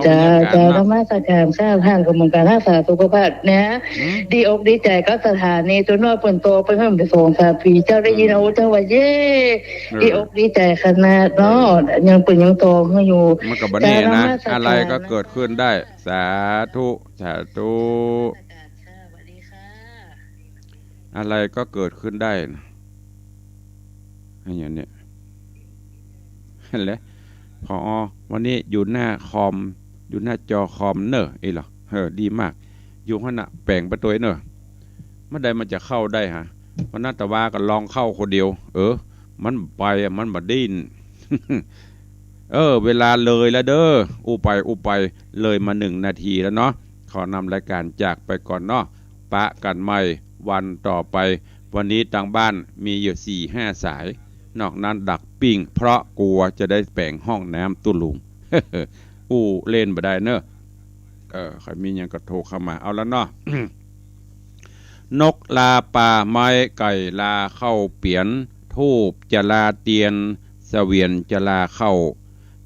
C: จะธรรมสการทราบท่านกรรมการรักษาสุขภาพเนี่ยดีอกดีใจก็สถานีจนน้อยผลโตไปเพิ่มไปส่ง3 ปีเจ้าได้ยินเอาเจ้าว่าเย่ดีอกดีใจขนาดเนาะยังปืนยังโตมาอยู่
A: มันก็บ่แน่นะอะไรก็เกิดขึ้นได้สาธุสาธุอะไรก็เกิดขึ้นได้นะอย่างเนี้ยเห็นไหมพอวันนี้อยู่หน้าคอมอยู่หน้าจอคอมเนอะเหรอดีมากอยู่ขณะแปลงประตูเนอะเมื่อใดมันจะเข้าได้ฮะวันนั้นแต่ว่าก็ลองเข้าคนเดียวมันไปมันบดิ้น เวลาเลยแล้วเด้ออุไปเลยมา1 นาทีแล้วเนาะขอนำรายการจากไปก่อนเนาะปะกันใหม่วันต่อไปวันนี้ทางบ้านมีอยู่ 4-5 สายนอกนั้นดักปิ้งเพราะกลัวจะได้แปลงห้องน้ำตุลุง เล่นบ่ได้เนอะใครมียังก็โทรเข้ามาเอาแล้วเนาะ นกลาป่าไม้ไก่ลาเข้าเปียนทูบจะลาเตียนเสวียนจะลาเข้า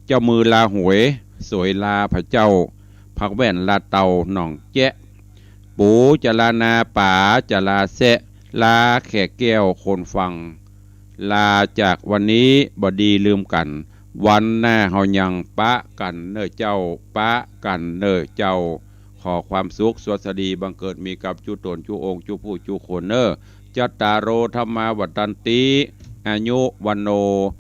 A: เจ้ามือลาหวยสวยลาพระเจ้าผักแว่นลาเตาหน่องแจ๊ะปูจะลานาป่าจะลาแซะลาแขกแก้วคนฟังลาจากวันนี้บดีลืมกันวันหน้าเฮายังปะกันเน้อเจ้าปะกันเน้อเจ้าขอความสุขสวัสดีบังเกิดมีกับจุตนจุองค์จุผู้จุโคนเนอจัตตารโอธรรมาวัฏันติอายุวันโน